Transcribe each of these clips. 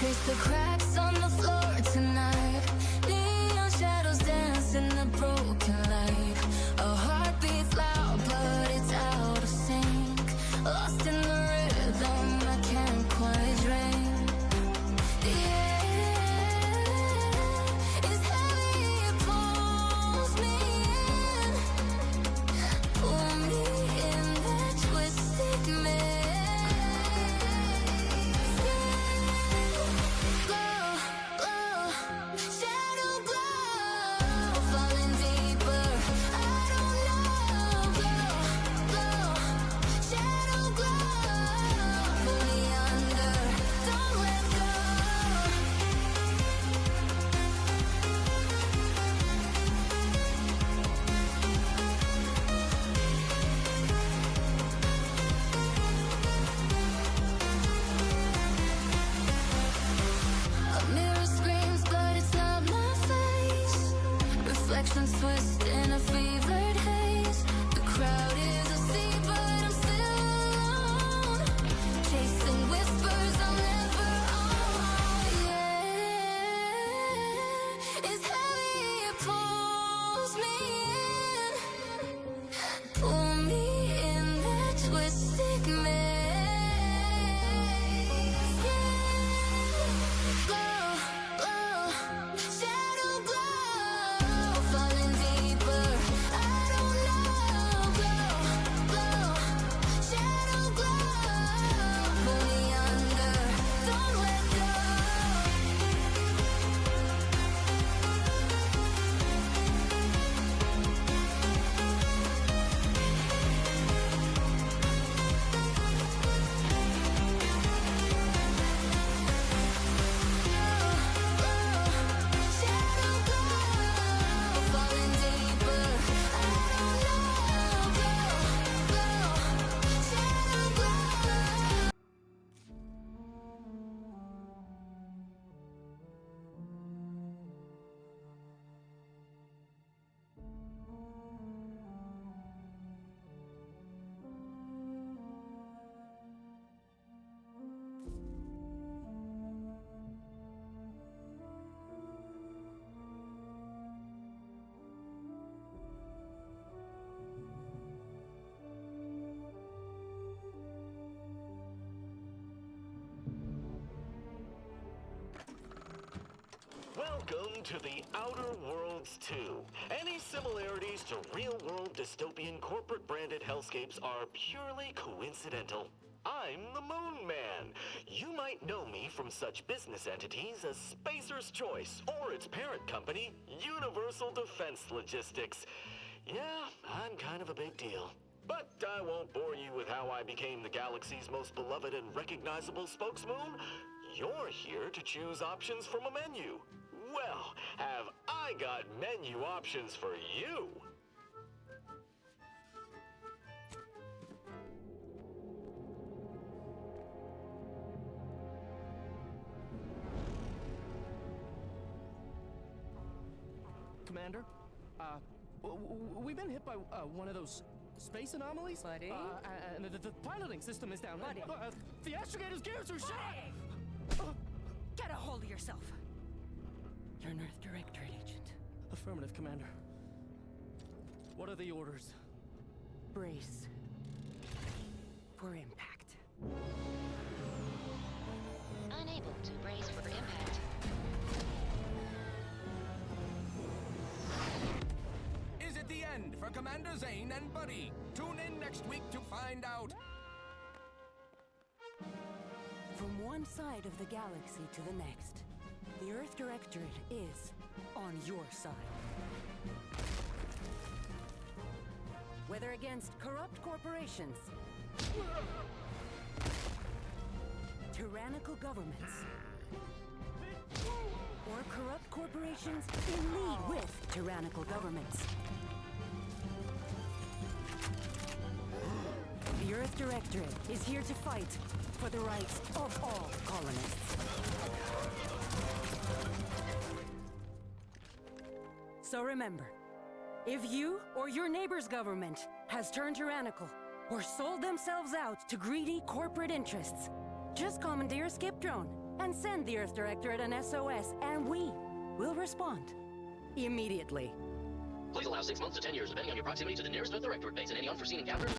Trace the cracks on the floor tonight. Neon shadows dance in the broken light. A heart beats loud, but it's out of sync. Lost in the rhythm, I can't quite drink. Yeah, it's heavy, it pulls me in. Pull me in that twisted maze. Reflections twist in a fevered haze. The crowd is asleep, but I'm still alone. Chasing whispers I'll never own. Yeah, it's heavy, it pulls me in. Pull me in that twisted maze. Yeah, glow, glow, shadow glow. Falling deeper, I don't know. Glow, glow, shadow glow. Pull me under, don't let go. Shadow glow, falling deeper. I don't know. Glow, glow, shadow glow. Welcome to the Outer Worlds 2. Any similarities to real-world dystopian corporate-branded hellscapes are purely coincidental. I'm the Moon Man. You might know me from such business entities as Spacer's Choice or its parent company, Universal Defense Logistics. Yeah, I'm kind of a big deal. But I won't bore you with how I became the galaxy's most beloved and recognizable spokesmoon. You're here to choose options from a menu. Well, have I got menu options for you? Commander, we've been hit by one of those space anomalies. Buddy? And the piloting system is down. Buddy? The astrogator's gears are shot! Get a hold of yourself. You're an Earth Directorate agent. Affirmative, Commander. What are the orders? Brace for impact. Unable to brace for impact. Is it the end for Commander Zane and Buddy? Tune in next week to find out. From one side of the galaxy to the next, the Earth Directorate is on your side. Whether against corrupt corporations, tyrannical governments, or corrupt corporations in league with tyrannical governments. The Earth Directorate is here to fight for the rights of all colonists. So remember, if you or your neighbor's government has turned tyrannical or sold themselves out to greedy corporate interests, just commandeer a skip drone and send the Earth Directorate an SOS, and we will respond. Immediately. Please allow 6 months to 10 years, depending on your proximity to the nearest Earth Directorate base and any unforeseen encounters.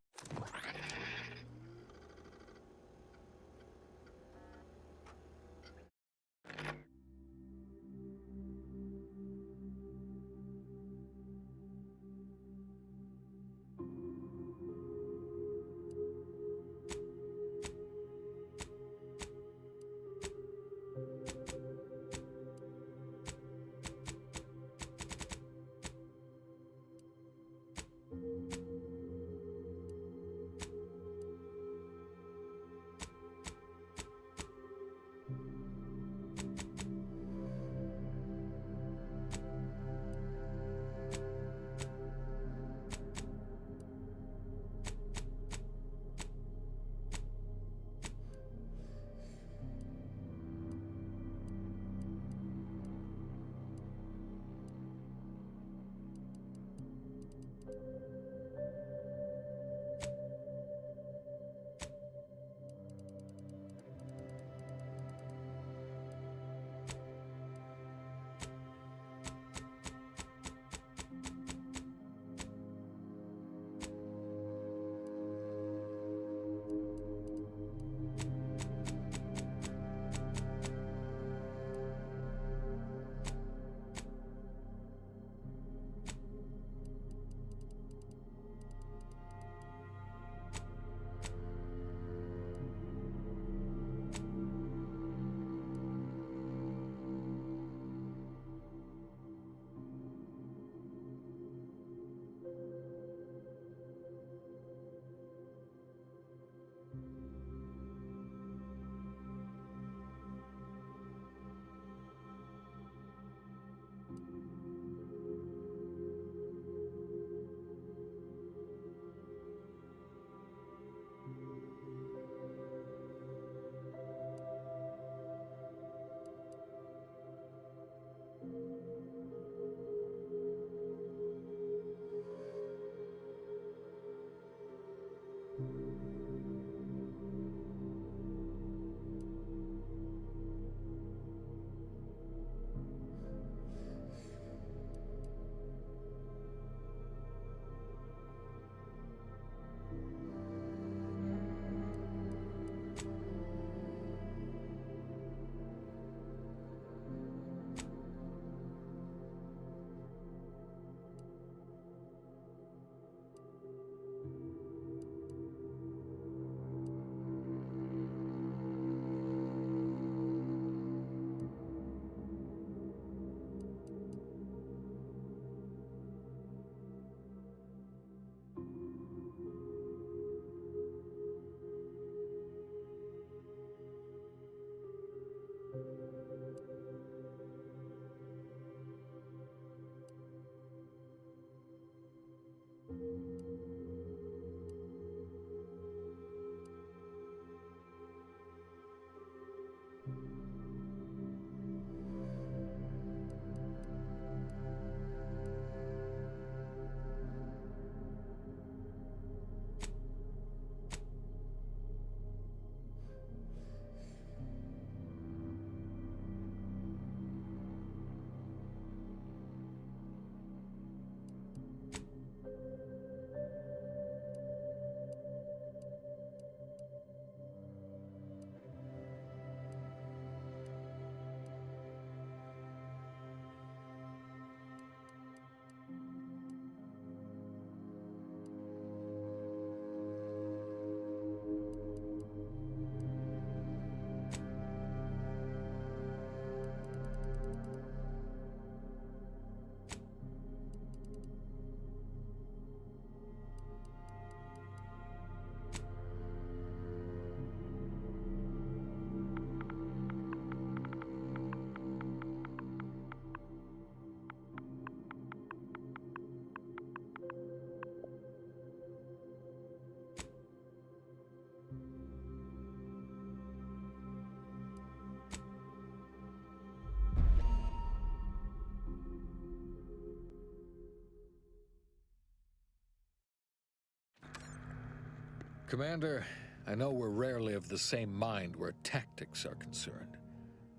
Commander, I know we're rarely of the same mind where tactics are concerned.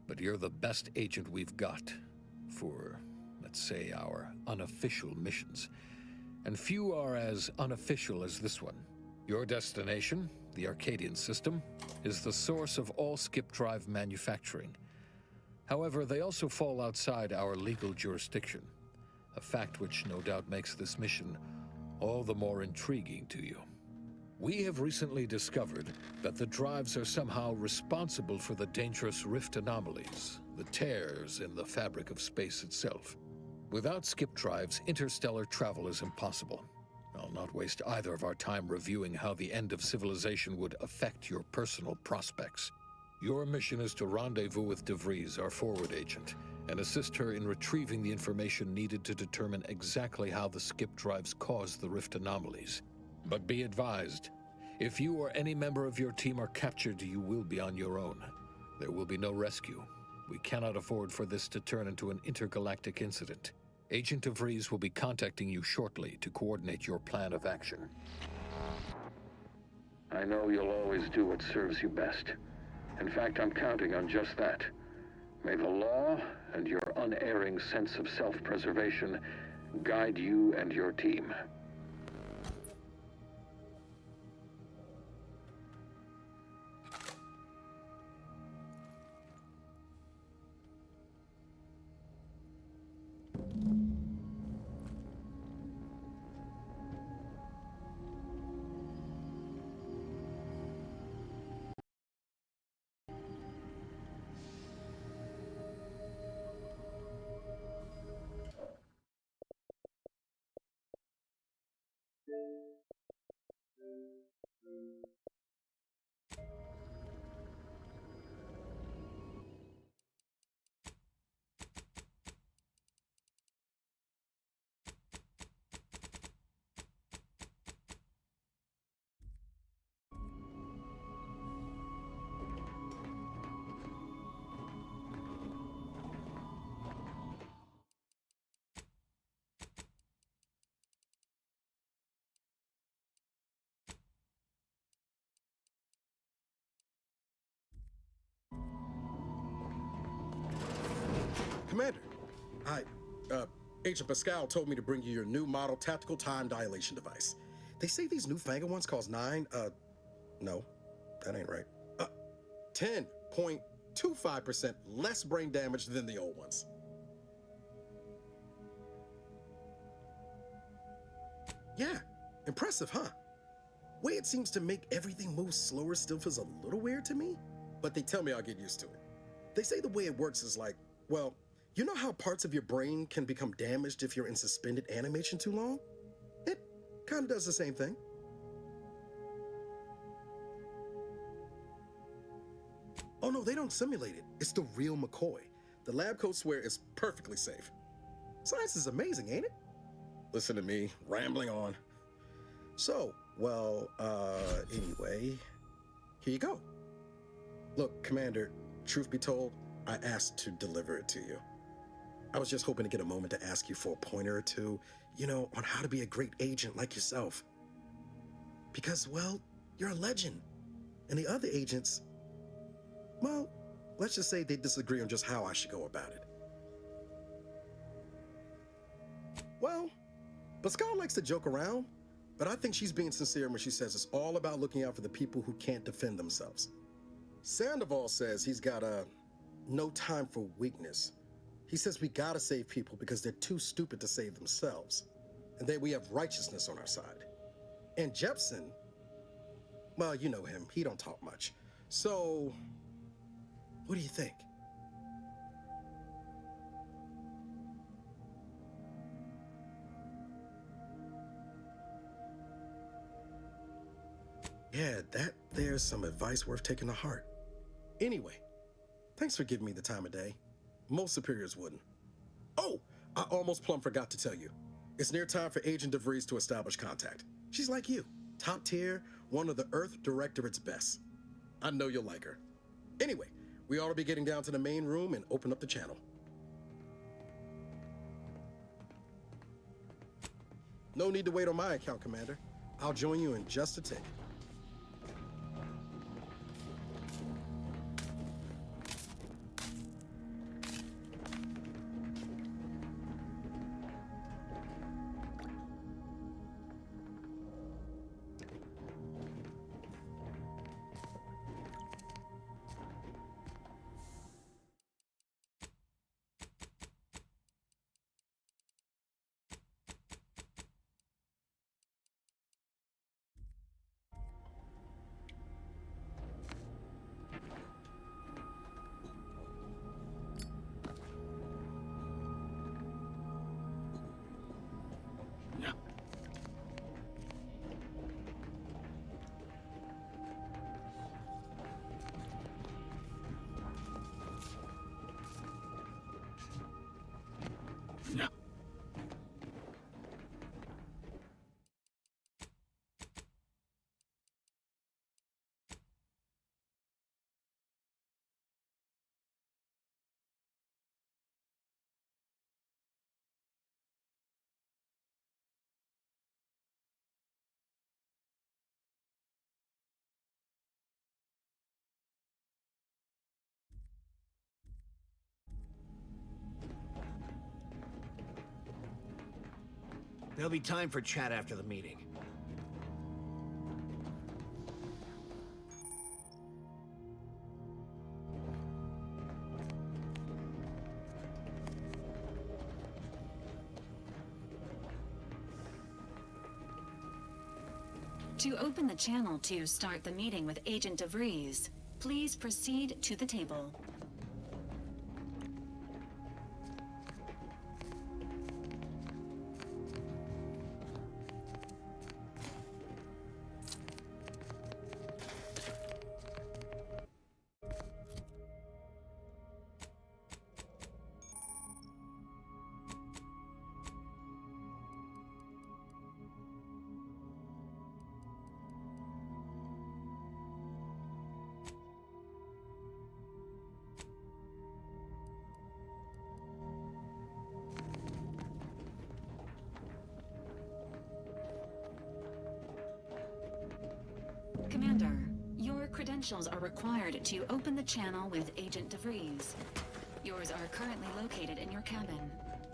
but you're the best agent we've got for, let's say, our unofficial missions. And few are as unofficial as this one. Your destination, the Arcadian system, is the source of all skip drive manufacturing. However, they also fall outside our legal jurisdiction, a fact which no doubt makes this mission all the more intriguing to you. We have recently discovered that the drives are somehow responsible for the dangerous rift anomalies, the tears in the fabric of space itself. Without skip drives, interstellar travel is impossible. I'll not waste either of our time reviewing how the end of civilization would affect your personal prospects. Your mission is to rendezvous with DeVries, our forward agent, and assist her in retrieving the information needed to determine exactly how the skip drives cause the rift anomalies. But be advised, if you or any member of your team are captured, you will be on your own. There will be no rescue. We cannot afford for this to turn into an intergalactic incident. Agent DeVries will be contacting you shortly to coordinate your plan of action. I know you'll always do what serves you best. In fact, I'm counting on just that. May the law and your unerring sense of self-preservation guide you and your team. Commander, Agent Pascal told me to bring you your new model tactical time dilation device. They say these newfangled ones cause no, that ain't right. 10.25% less brain damage than the old ones. Yeah, impressive, huh? Way it seems to make everything move slower still feels a little weird to me, but they tell me I'll get used to it. They say the way it works is like, well, you know how parts of your brain can become damaged if you're in suspended animation too long? It kind of does the same thing. Oh no, they don't simulate it. It's the real McCoy. The lab coats swear it's perfectly safe. Science is amazing, ain't it? Listen to me, rambling on. So, well, anyway, here you go. Look, Commander, truth be told, I asked to deliver it to you. I was just hoping to get a moment to ask you for a pointer or two, on how to be a great agent like yourself. Because, well, you're a legend. And the other agents, well, let's just say they disagree on just how I should go about it. Well, Pascal likes to joke around, but I think she's being sincere when she says it's all about looking out for the people who can't defend themselves. Sandoval says he's got no time for weakness. He says we gotta save people because they're too stupid to save themselves, and that we have righteousness on our side. And Jepson, well, you know him, he don't talk much. So, what do you think? Yeah, there's some advice worth taking to heart. Anyway, thanks for giving me the time of day. Most superiors wouldn't. Oh, I almost plumb forgot to tell you. It's near time for Agent DeVries to establish contact. She's like you, top tier, one of the Earth Directorate's best. I know you'll like her. Anyway, we ought to be getting down to the main room and open up the channel. No need to wait on my account, Commander. I'll join you in just a tick. There'll be time for chat after the meeting. To open the channel to start the meeting with Agent DeVries, please proceed to the table. Commander, your credentials are required to open the channel with Agent DeVries. Yours are currently located in your cabin.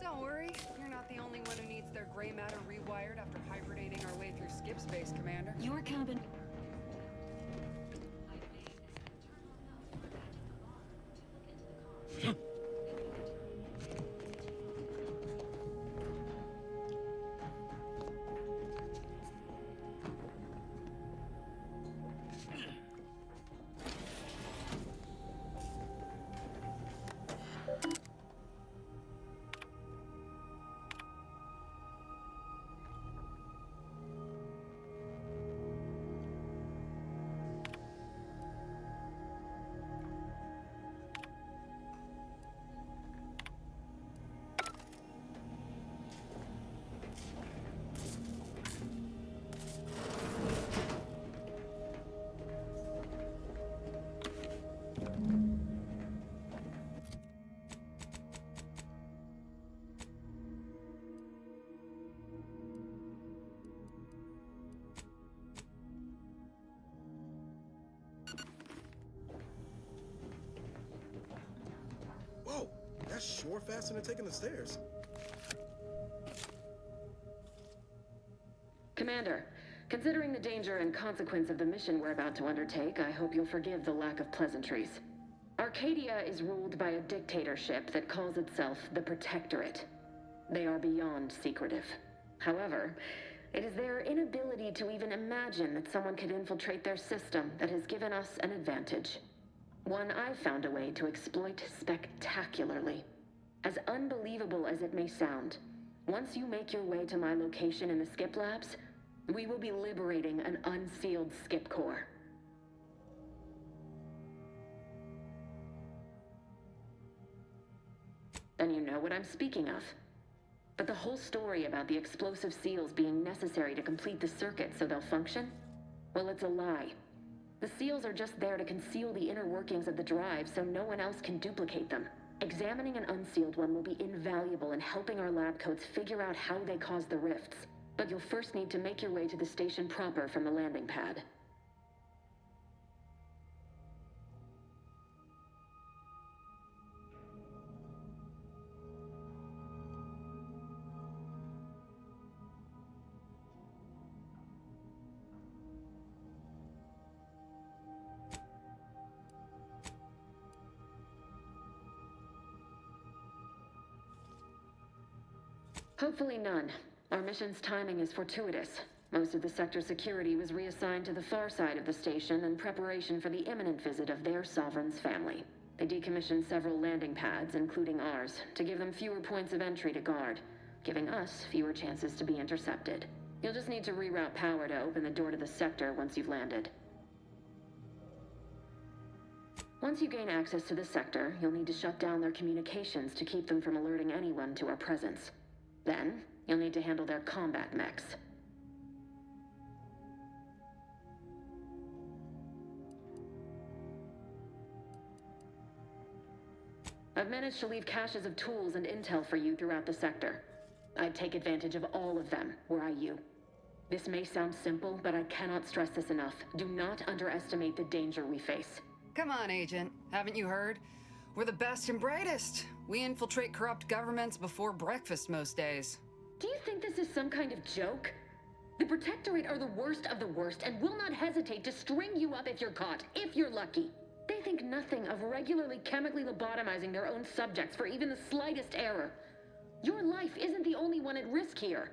Don't worry, you're not the only one who needs their gray matter rewired after hibernating our way through skip space, Commander. Your cabin... Whoa, that's sure faster than taking the stairs. Commander, considering the danger and consequence of the mission we're about to undertake, I hope you'll forgive the lack of pleasantries. Arcadia is ruled by a dictatorship that calls itself the Protectorate. They are beyond secretive. However, it is their inability to even imagine that someone could infiltrate their system that has given us an advantage. One I've found a way to exploit spectacularly. As unbelievable as it may sound, once you make your way to my location in the Skip Labs, we will be liberating an unsealed Skip Core. And you know what I'm speaking of. But the whole story about the explosive seals being necessary to complete the circuit so they'll function? Well, it's a lie. The seals are just there to conceal the inner workings of the drive so no one else can duplicate them. Examining an unsealed one will be invaluable in helping our lab coats figure out how they cause the rifts. But you'll first need to make your way to the station proper from the landing pad. Hopefully none. Our mission's timing is fortuitous. Most of the sector's security was reassigned to the far side of the station in preparation for the imminent visit of their sovereign's family. They decommissioned several landing pads, including ours, to give them fewer points of entry to guard, giving us fewer chances to be intercepted. You'll just need to reroute power to open the door to the sector once you've landed. Once you gain access to the sector, you'll need to shut down their communications to keep them from alerting anyone to our presence. Then, you'll need to handle their combat mechs. I've managed to leave caches of tools and intel for you throughout the sector. I'd take advantage of all of them, were I you. This may sound simple, but I cannot stress this enough. Do not underestimate the danger we face. Come on, Agent. Haven't you heard? We're the best and brightest. We infiltrate corrupt governments before breakfast most days. Do you think this is some kind of joke? The Protectorate are the worst of the worst and will not hesitate to string you up if you're caught, if you're lucky. They think nothing of regularly chemically lobotomizing their own subjects for even the slightest error. Your life isn't the only one at risk here.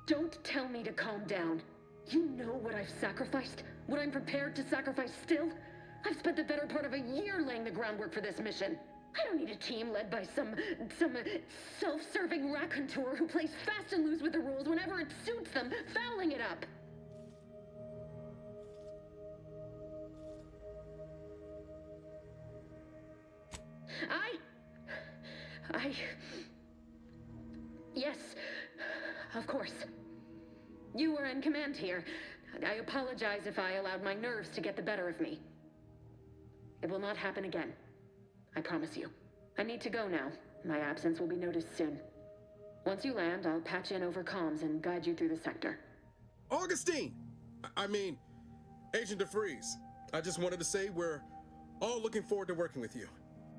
Don't tell me to calm down. You know what I've sacrificed? What I'm prepared to sacrifice still? I've spent the better part of a year laying the groundwork for this mission. I don't need a team led by some self-serving raconteur who plays fast and loose with the rules whenever it suits them, fouling it up. Yes, of course. You were in command here. I apologize if I allowed my nerves to get the better of me. It will not happen again. I promise you. I need to go now. My absence will be noticed soon. Once you land, I'll patch in over comms and guide you through the sector. Augustine! I mean, Agent DeFreeze. I just wanted to say we're all looking forward to working with you.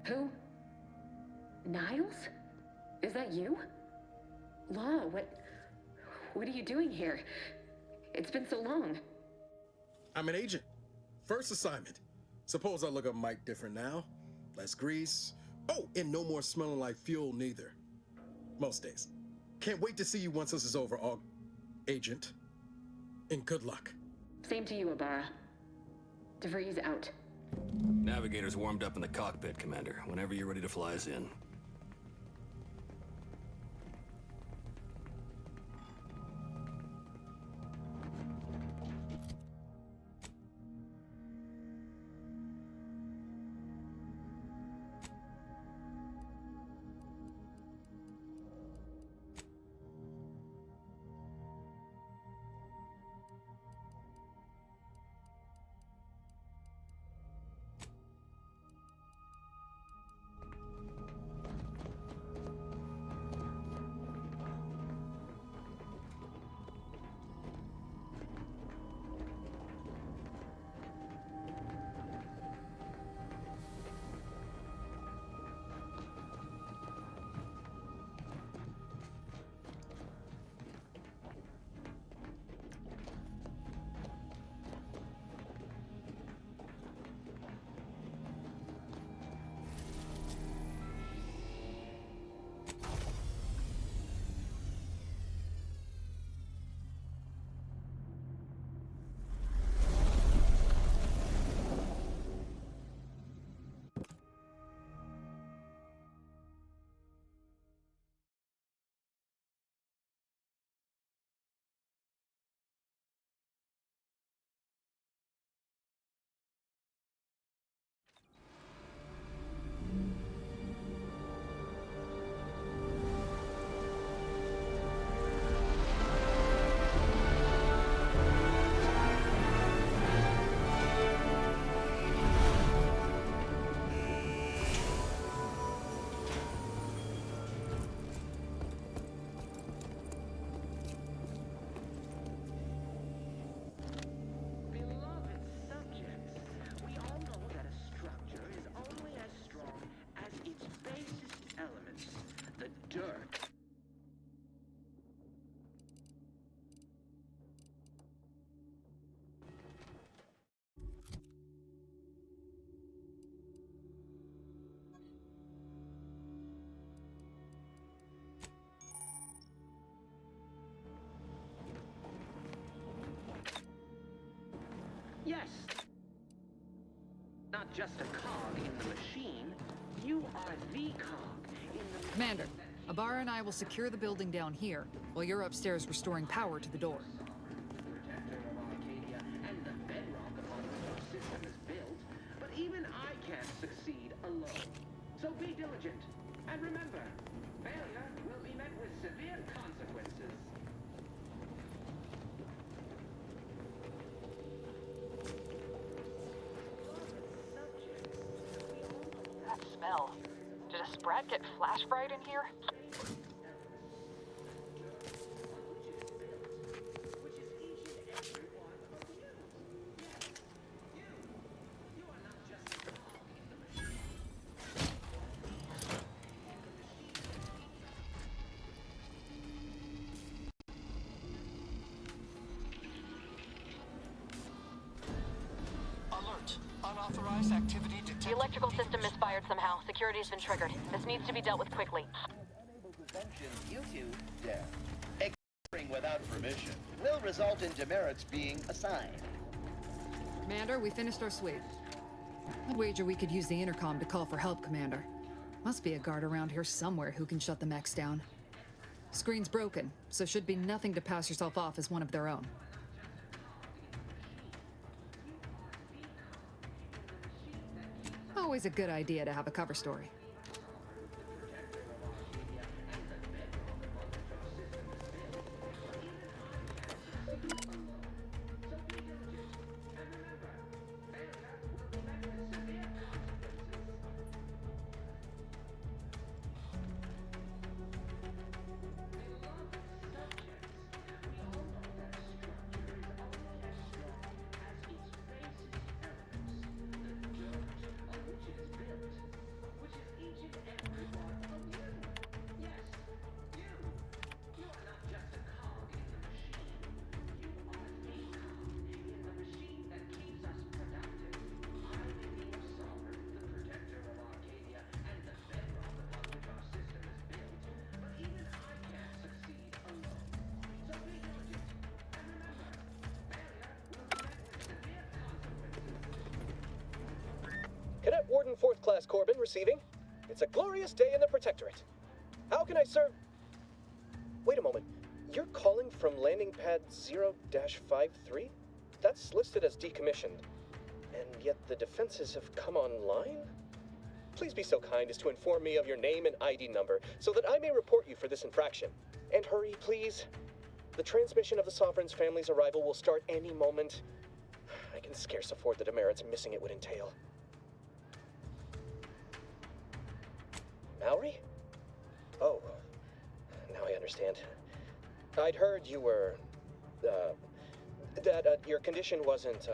Who? Niles? Is that you? Law, what are you doing here? It's been so long. I'm an agent. First assignment. Suppose I look a mite different now. Less grease. Oh, and no more smelling like fuel neither. Most days. Can't wait to see you once this is over, Agent. And good luck. Same to you, Ibarra. DeVries out. Navigator's warmed up in the cockpit, Commander. Whenever you're ready to fly us in. Yes. Not just a cog in the machine. You are the cog in the... Commander, Ibarra and I will secure the building down here, while you're upstairs restoring power to the door. Protector of Arcadia and the bedrock upon which our system is built. But even I can't succeed Be diligent. And remember, failure will be met with severe consequences. That smell. Did a Sprat get flash fried in here? Alert. Unauthorized activity detected. The electrical system misfired somehow. Security's been triggered. This needs to be dealt with quickly. Unable to function due to death. Exiting without permission will result in demerits being assigned. Commander, we finished our sweep. I'd wager we could use the intercom to call for help, Commander. Must be a guard around here somewhere who can shut the mechs down. Screen's broken, so should be nothing to pass yourself off as one of their own. Always a good idea to have a cover story. Cadet Warden 4th Class Corbin receiving. It's a glorious day in the Protectorate. How can I serve? Wait a moment. You're calling from landing pad 0-53? That's listed as decommissioned. And yet the defenses have come online? Please be so kind as to inform me of your name and ID number so that I may report you for this infraction. And hurry, please. The transmission of the Sovereign's family's arrival will start any moment. I can scarce afford the demerits missing it would entail. Maori? Oh, now I understand. I'd heard you were, that your condition wasn't,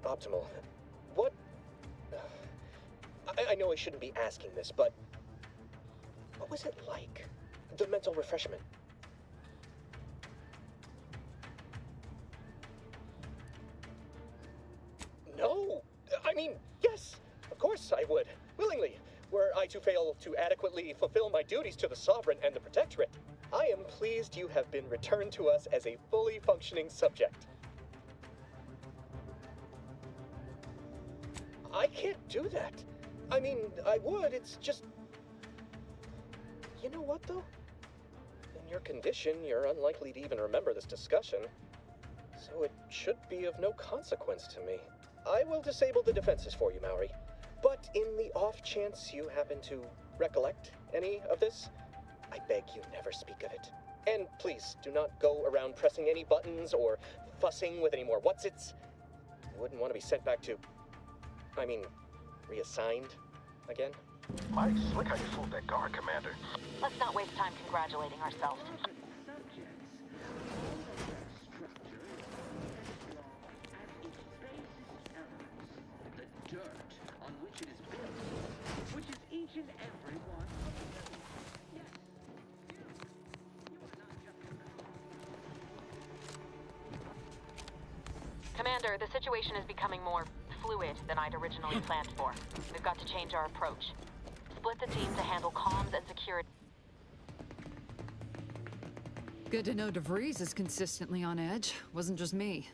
optimal. What? I know I shouldn't be asking this, but what was it like? The mental refreshment? No! I mean, yes! Of course I would. Willingly. Were I to fail to adequately fulfill my duties to the Sovereign and the Protectorate, I am pleased you have been returned to us as a fully functioning subject. I can't do that. I mean, I would, it's just... You know what, though? In your condition, you're unlikely to even remember this discussion, so it should be of no consequence to me. I will disable the defenses for you, Maori. But in the off chance you happen to recollect any of this, I beg you never speak of it. And please do not go around pressing any buttons or fussing with any more whatsits. You wouldn't want to be sent back to, reassigned again. Mighty slick how you fooled that guard, Commander. Let's not waste time congratulating ourselves. The dirt on which it is built, which is each and every one of you. Yes, you are not just Commander, the situation is becoming more fluid than I'd originally planned for. We've got to change our approach. Split the team to handle comms and security. Good to know DeVries is consistently on edge. Wasn't just me.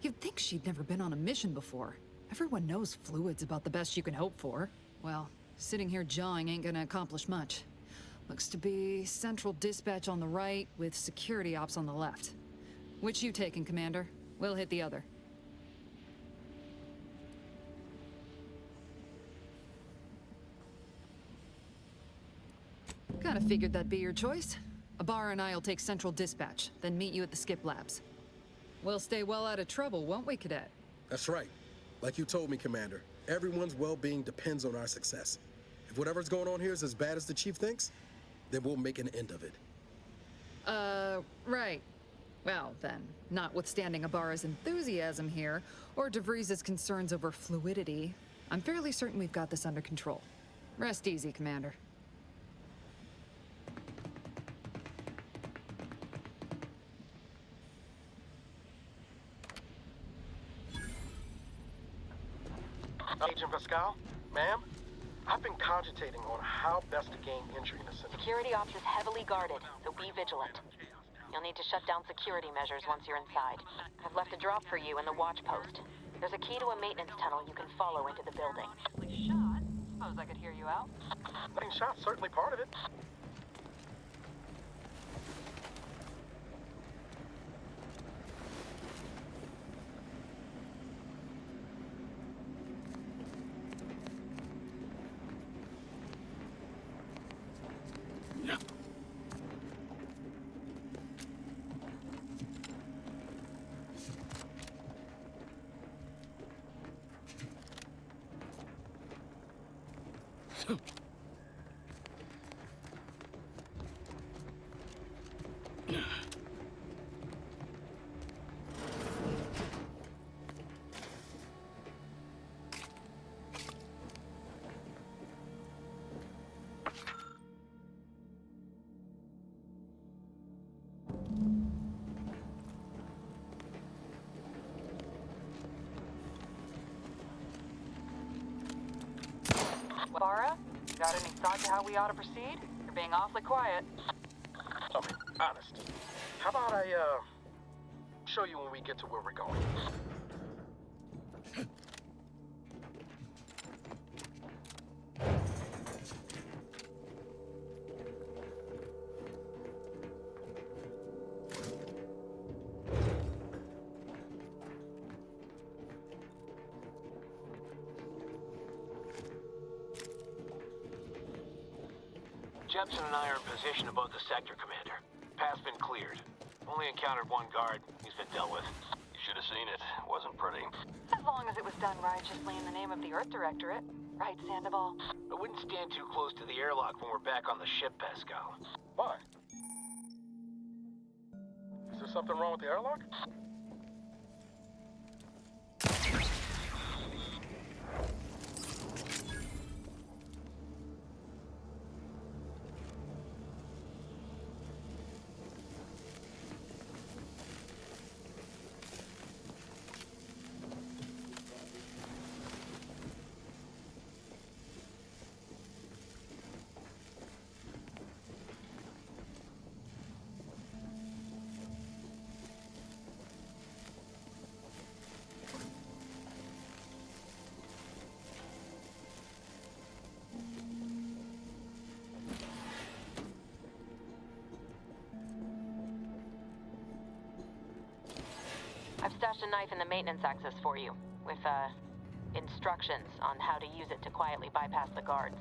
You'd think she'd never been on a mission before. Everyone knows fluid's about the best you can hope for. Well, sitting here jawing ain't gonna accomplish much. Looks to be central dispatch on the right with security ops on the left. Which you taking, Commander? We'll hit the other. Kinda figured that'd be your choice. Abara and I'll take Central Dispatch, then meet you at the Skip Labs. We'll stay well out of trouble, won't we, Cadet? That's right. Like you told me, Commander, everyone's well-being depends on our success. If whatever's going on here is as bad as the Chief thinks, then we'll make an end of it. Right. Well, then, notwithstanding Abara's enthusiasm here, or DeVries' concerns over fluidity, I'm fairly certain we've got this under control. Rest easy, Commander. Agent Pascal, ma'am, I've been cogitating on how best to gain entry in the center. Security ops is heavily guarded, so be vigilant. You'll need to shut down security measures once you're inside. I've left a drop for you in the watch post. There's a key to a maintenance tunnel you can follow into the building. Shot? Suppose I could hear you out. Getting shot's certainly part of it. Abara, got any thought to how we ought to proceed? You're being awfully quiet. I mean, honest. How about I, show you when we get to where we're going? Jepson and I are in position above the sector, Commander. Path's been cleared. Only encountered one guard. He's been dealt with. You should have seen it. Wasn't pretty. As long as it was done righteously in the name of the Earth Directorate. Right, Sandoval? I wouldn't stand too close to the airlock when we're back on the ship, Pascal. Why? Is there something wrong with the airlock? I've stashed a knife in the maintenance access for you, with, instructions on how to use it to quietly bypass the guards.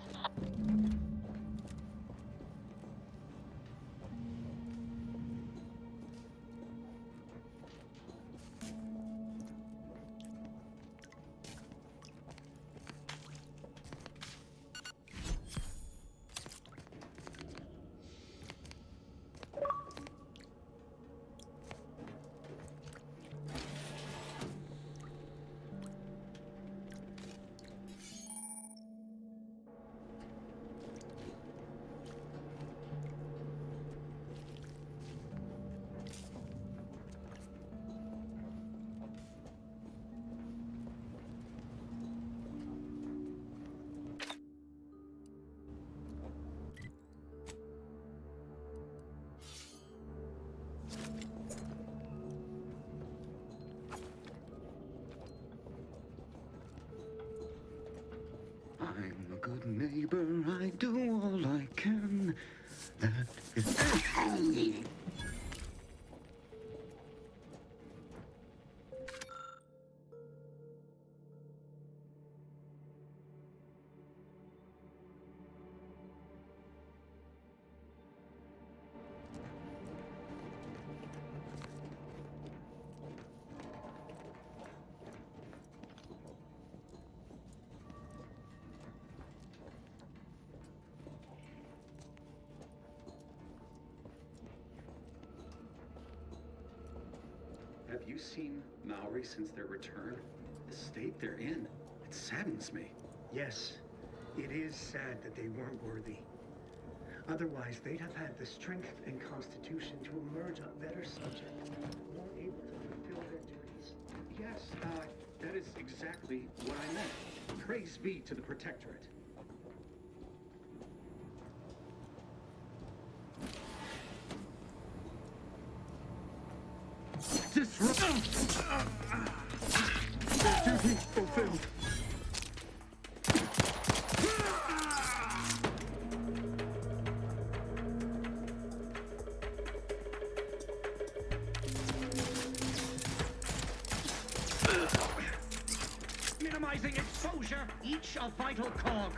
you seen Maori since their return? The state they're in, it saddens me. Yes, it is sad that they weren't worthy. Otherwise, they'd have had the strength and constitution to emerge a better subject, more able to fulfill their duties. Yes, that is exactly what I meant. Praise be to the Protectorate. Duty fulfilled. Minimizing exposure, each a vital cog.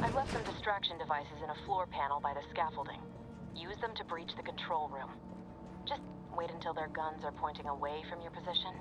I've left some distraction devices in a floor panel by the scaffolding. Use them to breach the control room. Just wait until their guns are pointing away from your position.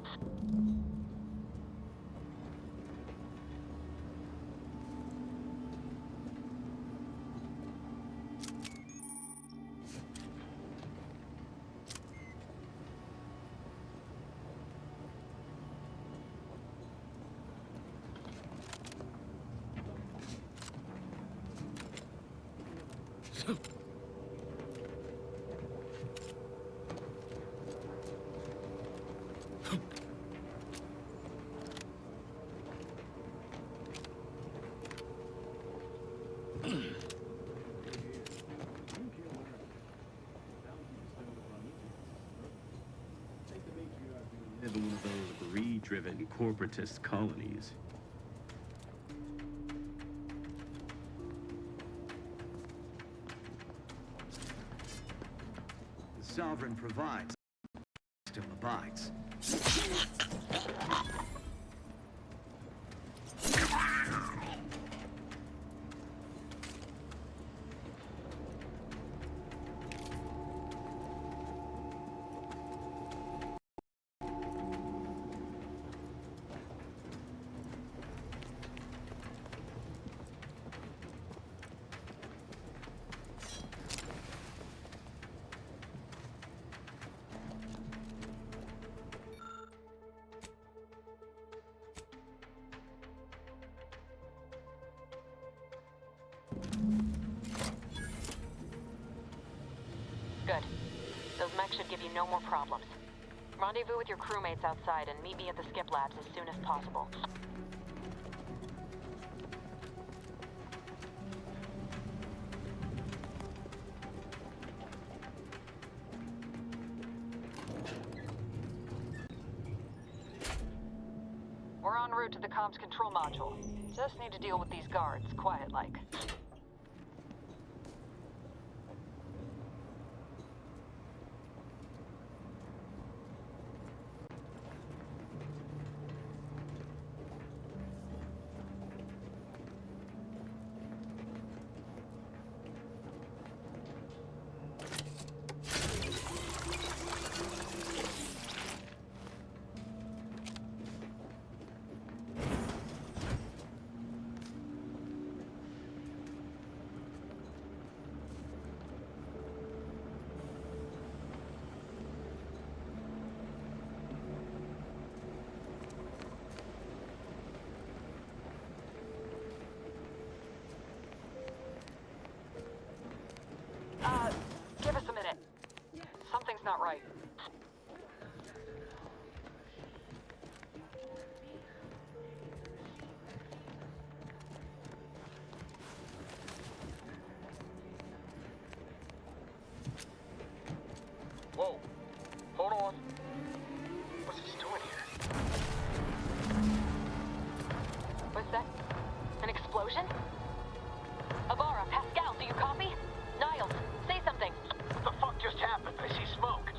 Live in one of those greed-driven corporatist colonies. Sovereign provides still abides. Good. Those mechs should give you no more problems. Rendezvous with your crewmates outside and meet me at the skip labs as soon as possible. We're en route to the comms control module. Just need to deal with these guards, quiet-like. Give us a minute. Something's not right. Whoa. Hold on. What's he doing here? What's that? An explosion? Avara, Pascal, do you copy? Niles, say something. What the fuck just happened? I see smoke.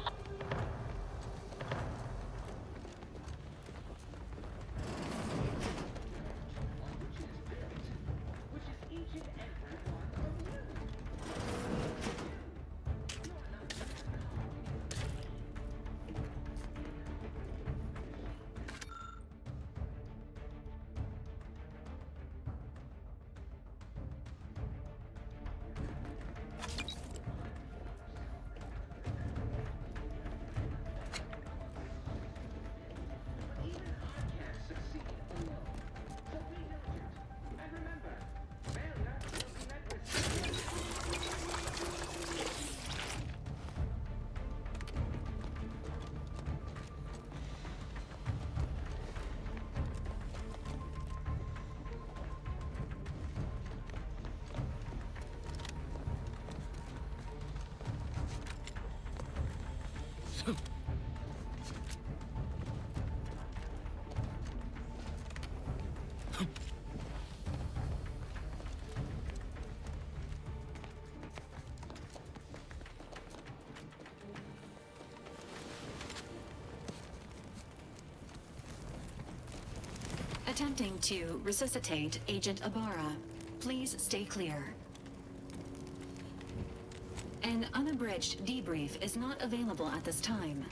Attempting to resuscitate Agent Ibarra. Please stay clear. An unabridged debrief is not available at this time,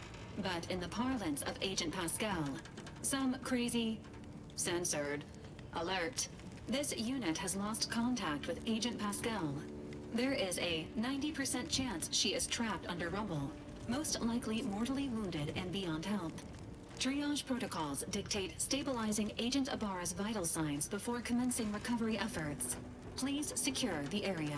but in the parlance of Agent Pascal, some crazy, censored, alert. This unit has lost contact with Agent Pascal. There is a 90% chance she is trapped under rubble, most likely mortally wounded and beyond help. Triage protocols dictate stabilizing Agent Ibarra's vital signs before commencing recovery efforts. Please secure the area.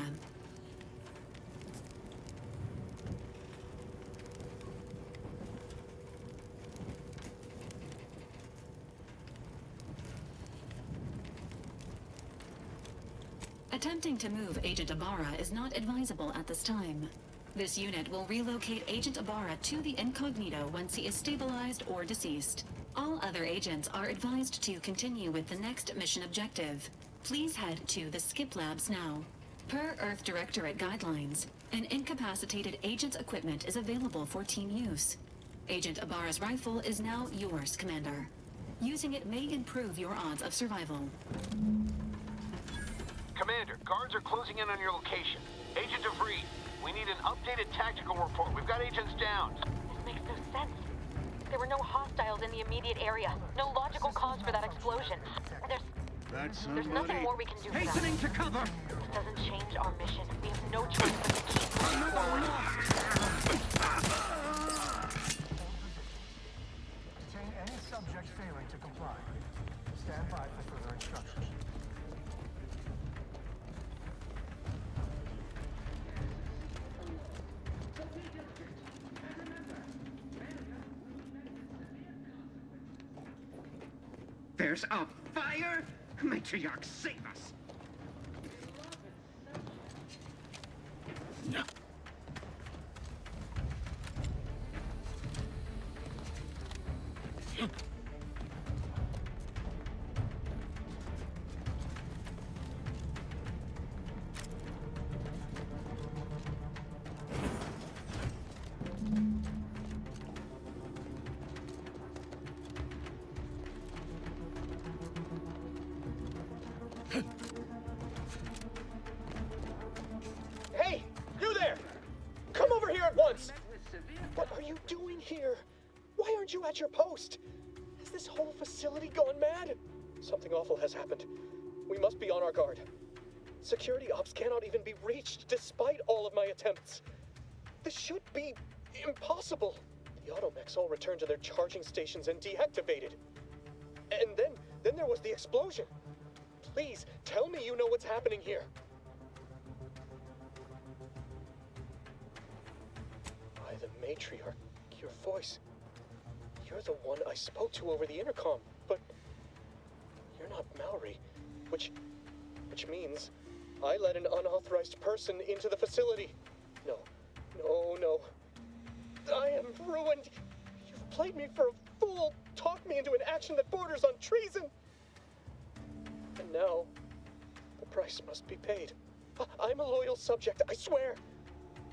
Attempting to move Agent Ibarra is not advisable at this time. This unit will relocate Agent Ibarra to the incognito once he is stabilized or deceased. All other agents are advised to continue with the next mission objective. Please head to the skip labs now. Per Earth Directorate guidelines, An incapacitated agent's equipment is available for team use. Agent Ibarra's rifle is now yours, Commander. Using it may improve your odds of survival. Commander, guards are closing in on your location. Agent DeVries, we need an updated tactical report. We've got agents down. This makes no sense. There were no hostiles in the immediate area. No logical cause for that explosion. There's nothing more we can do for that. Hastening to cover! This doesn't change our mission. We have no choice but to keep moving forward. Detain any subject failing to comply. Stand by for further instructions. There's a fire? Matriarch, save us! No. Hey! You there! Come over here at once! What are you doing here? Why aren't you at your post? Has this whole facility gone mad? Something awful has happened. We must be on our guard. Security ops cannot even be reached despite all of my attempts. This should be impossible. The automechs all returned to their charging stations and deactivated. And then there was the explosion. Please, tell me you know what's happening here. By the matriarch, your voice. You're the one I spoke to over the intercom, but you're not Mallory, which means I let an unauthorized person into the facility. No. I am ruined. You've played me for a fool, talked me into an action that borders on treason. And now, the price must be paid. I'm a loyal subject, I swear.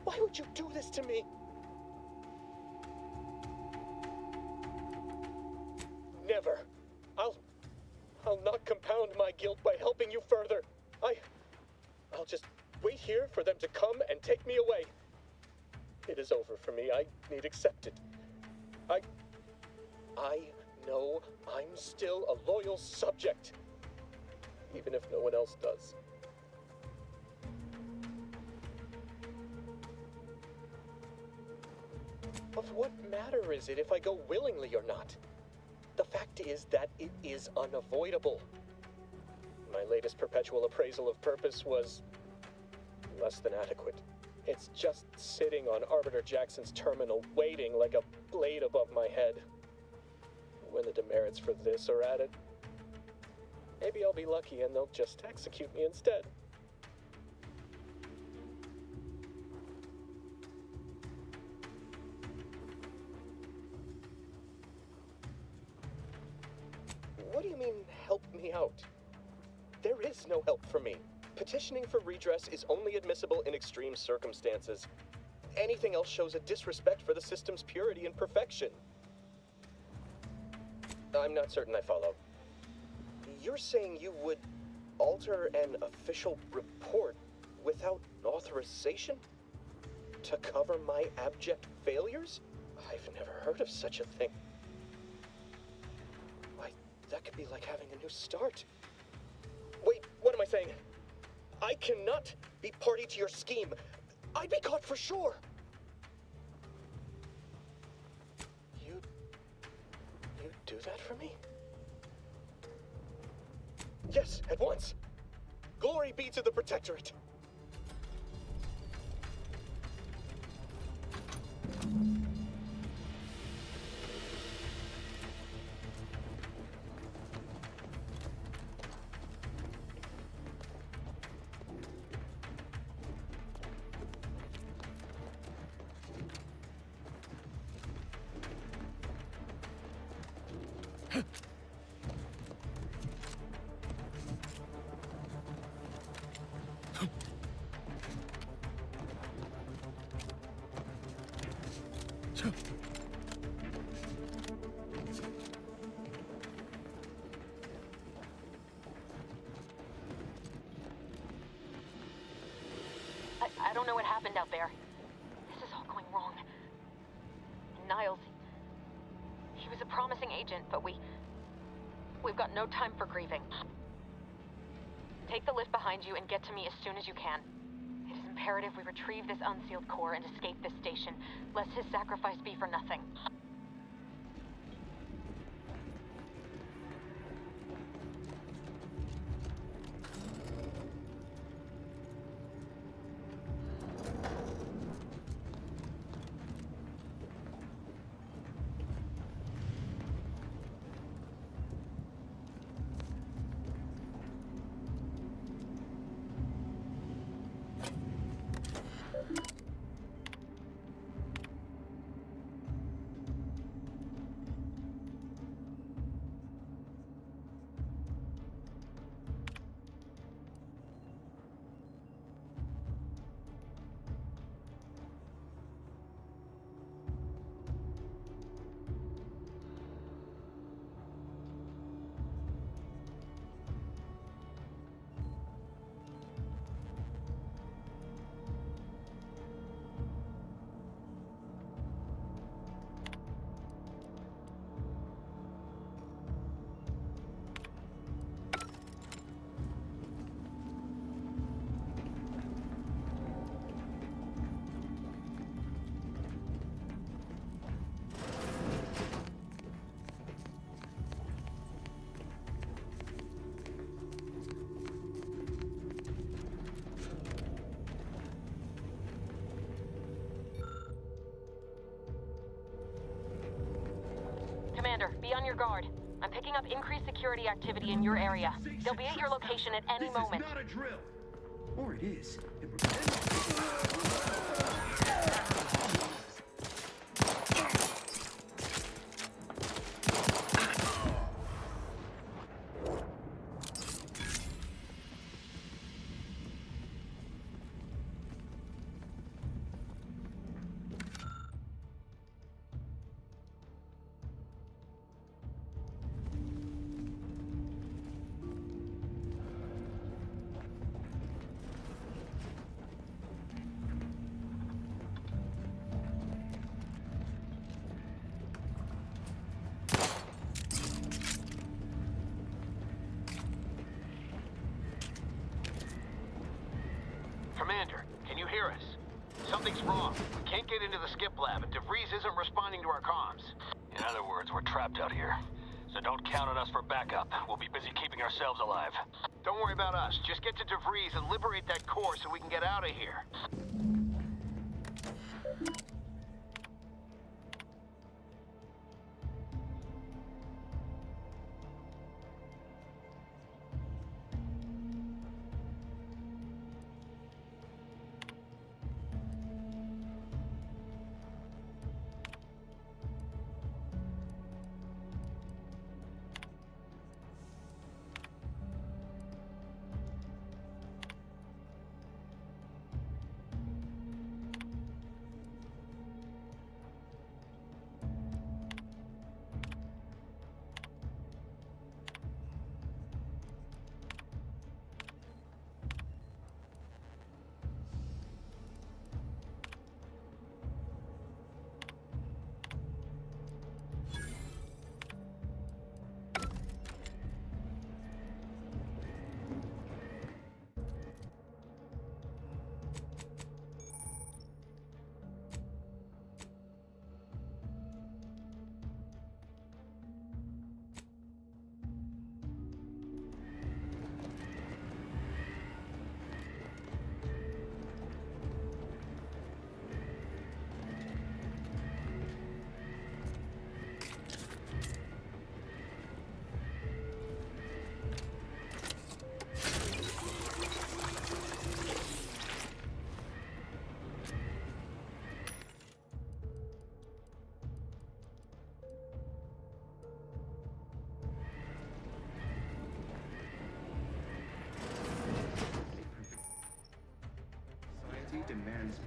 Why would you do this to me? Never. I'll not compound my guilt by helping you further. I'll just wait here for them to come and take me away. It is over for me. I need accept it. I know I'm still a loyal subject, even if no one else does. Of what matter is it if I go willingly or not? The fact is that it is unavoidable. My latest perpetual appraisal of purpose was less than adequate. It's just sitting on Arbiter Jackson's terminal, waiting like a blade above my head. When the demerits for this are added, maybe I'll be lucky and they'll just execute me instead. What do you mean, help me out? There is no help for me. Petitioning for redress is only admissible in extreme circumstances. Anything else shows a disrespect for the system's purity and perfection. I'm not certain I follow. You're saying you would alter an official report without authorization? To cover my abject failures? I've never heard of such a thing. Why, that could be like having a new start. Wait, what am I saying? I cannot be party to your scheme. I'd be caught for sure. You'd do that for me? Yes, at once. Glory be to the Protectorate. I don't know what happened out there. This is all going wrong. Niles, he was a promising agent, but we've got no time for grieving. Take the lift behind you and get to me as soon as you can. It is imperative we retrieve this unsealed core and escape this station, lest his sacrifice be for nothing. Commander, be on your guard. I'm picking up increased security activity in your area. They'll be at your location at any moment. This is not a drill. Or it is. Commander, can you hear us? Something's wrong. We can't get into the skip lab, and DeVries isn't responding to our comms. In other words, we're trapped out here. So don't count on us for backup. We'll be busy keeping ourselves alive. Don't worry about us. Just get to DeVries and liberate that core so we can get out of here.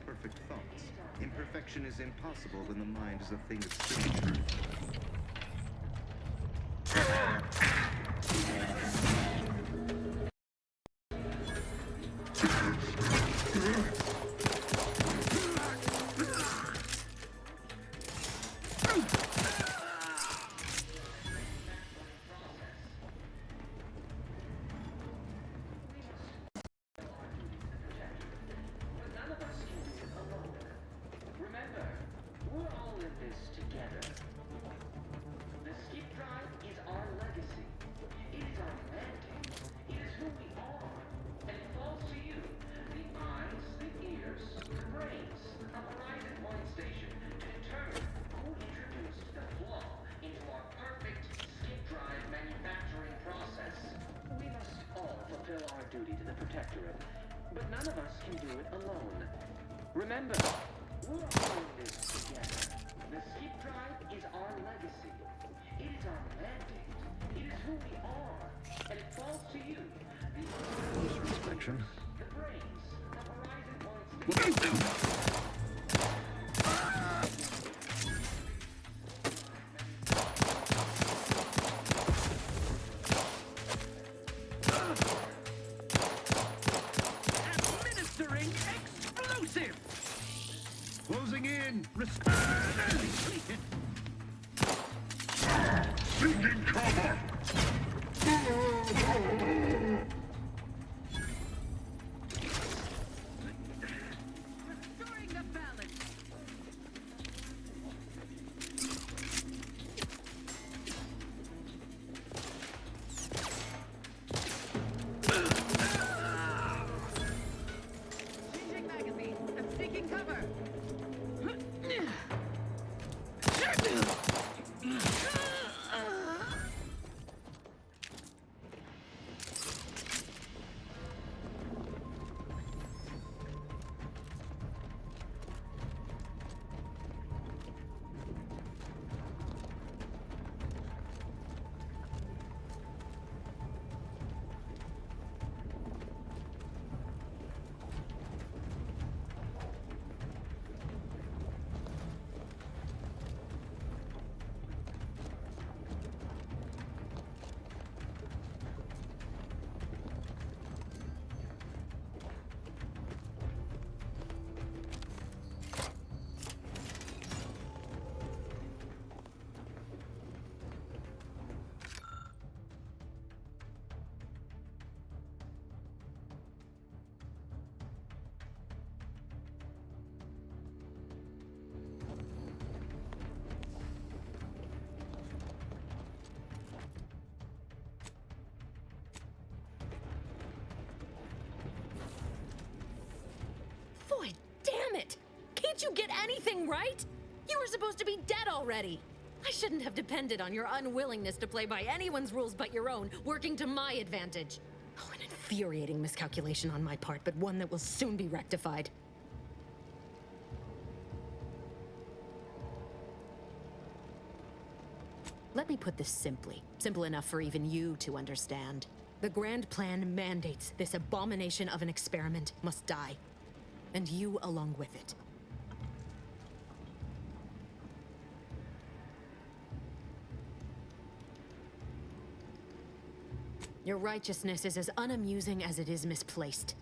perfect thoughts. Imperfection is impossible when the mind is a thing of signature. Remember, we're all in this together. The skip drive is our legacy. It is our mandate. It is who we are. And it falls to you, the eyes, the ears, the brains of Horizon Point Station, to determine who introduced the flaw into our perfect skip drive manufacturing process. We must all fulfill our duty to the Protectorate, but none of us can do it alone. Remember, we're all in this together. The skip drive is our legacy. It is our mandate. It is who we are. And it falls to you, the Inspection. the brains of Horizon Point Station. Administering explosive! Closing in! Seeking cover! Restoring the balance! Changing magazine. I'm taking cover. Boy, damn it! Can't you get anything right? You were supposed to be dead already. I shouldn't have depended on your unwillingness to play by anyone's rules but your own, working to my advantage. Oh, an infuriating miscalculation on my part, but one that will soon be rectified. Let me put this simply. Simple enough for even you to understand. The Grand Plan mandates this abomination of an experiment must die. And you along with it. Your righteousness is as unamusing as it is misplaced.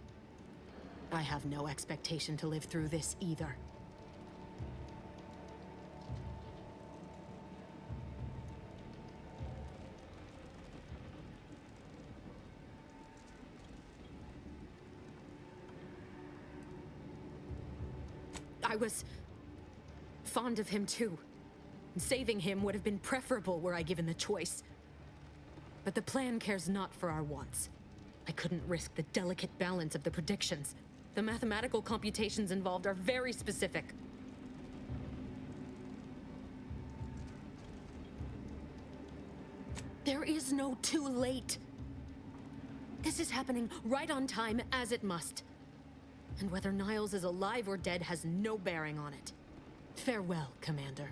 I have no expectation to live through this either. I was fond of him too. Saving him would have been preferable were I given the choice. But the plan cares not for our wants. I couldn't risk the delicate balance of the predictions. The mathematical computations involved are very specific. There is no too late. This is happening right on time, as it must. And whether Niles is alive or dead has no bearing on it. Farewell, Commander.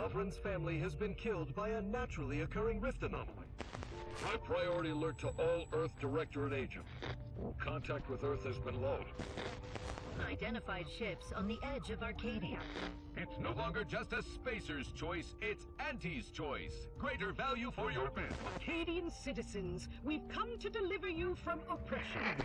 Sovereign's family has been killed by a naturally occurring rift anomaly. High priority alert to all Earth Directorate agents. Contact with Earth has been low. Identified ships on the edge of Arcadia. It's no longer just a spacer's choice, it's Auntie's choice. Greater value for your bid. Arcadian citizens, we've come to deliver you from oppression.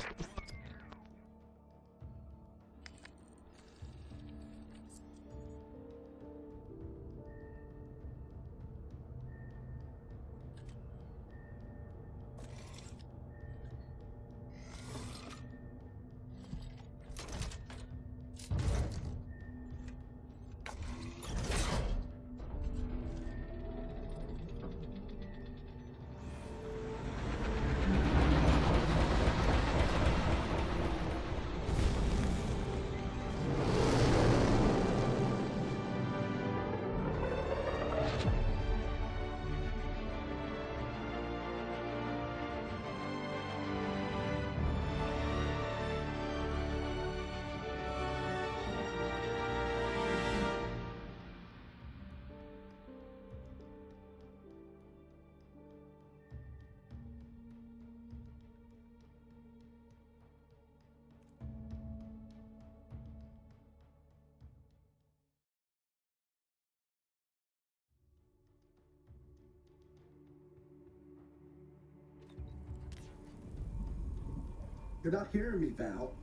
You're not hearing me, Val.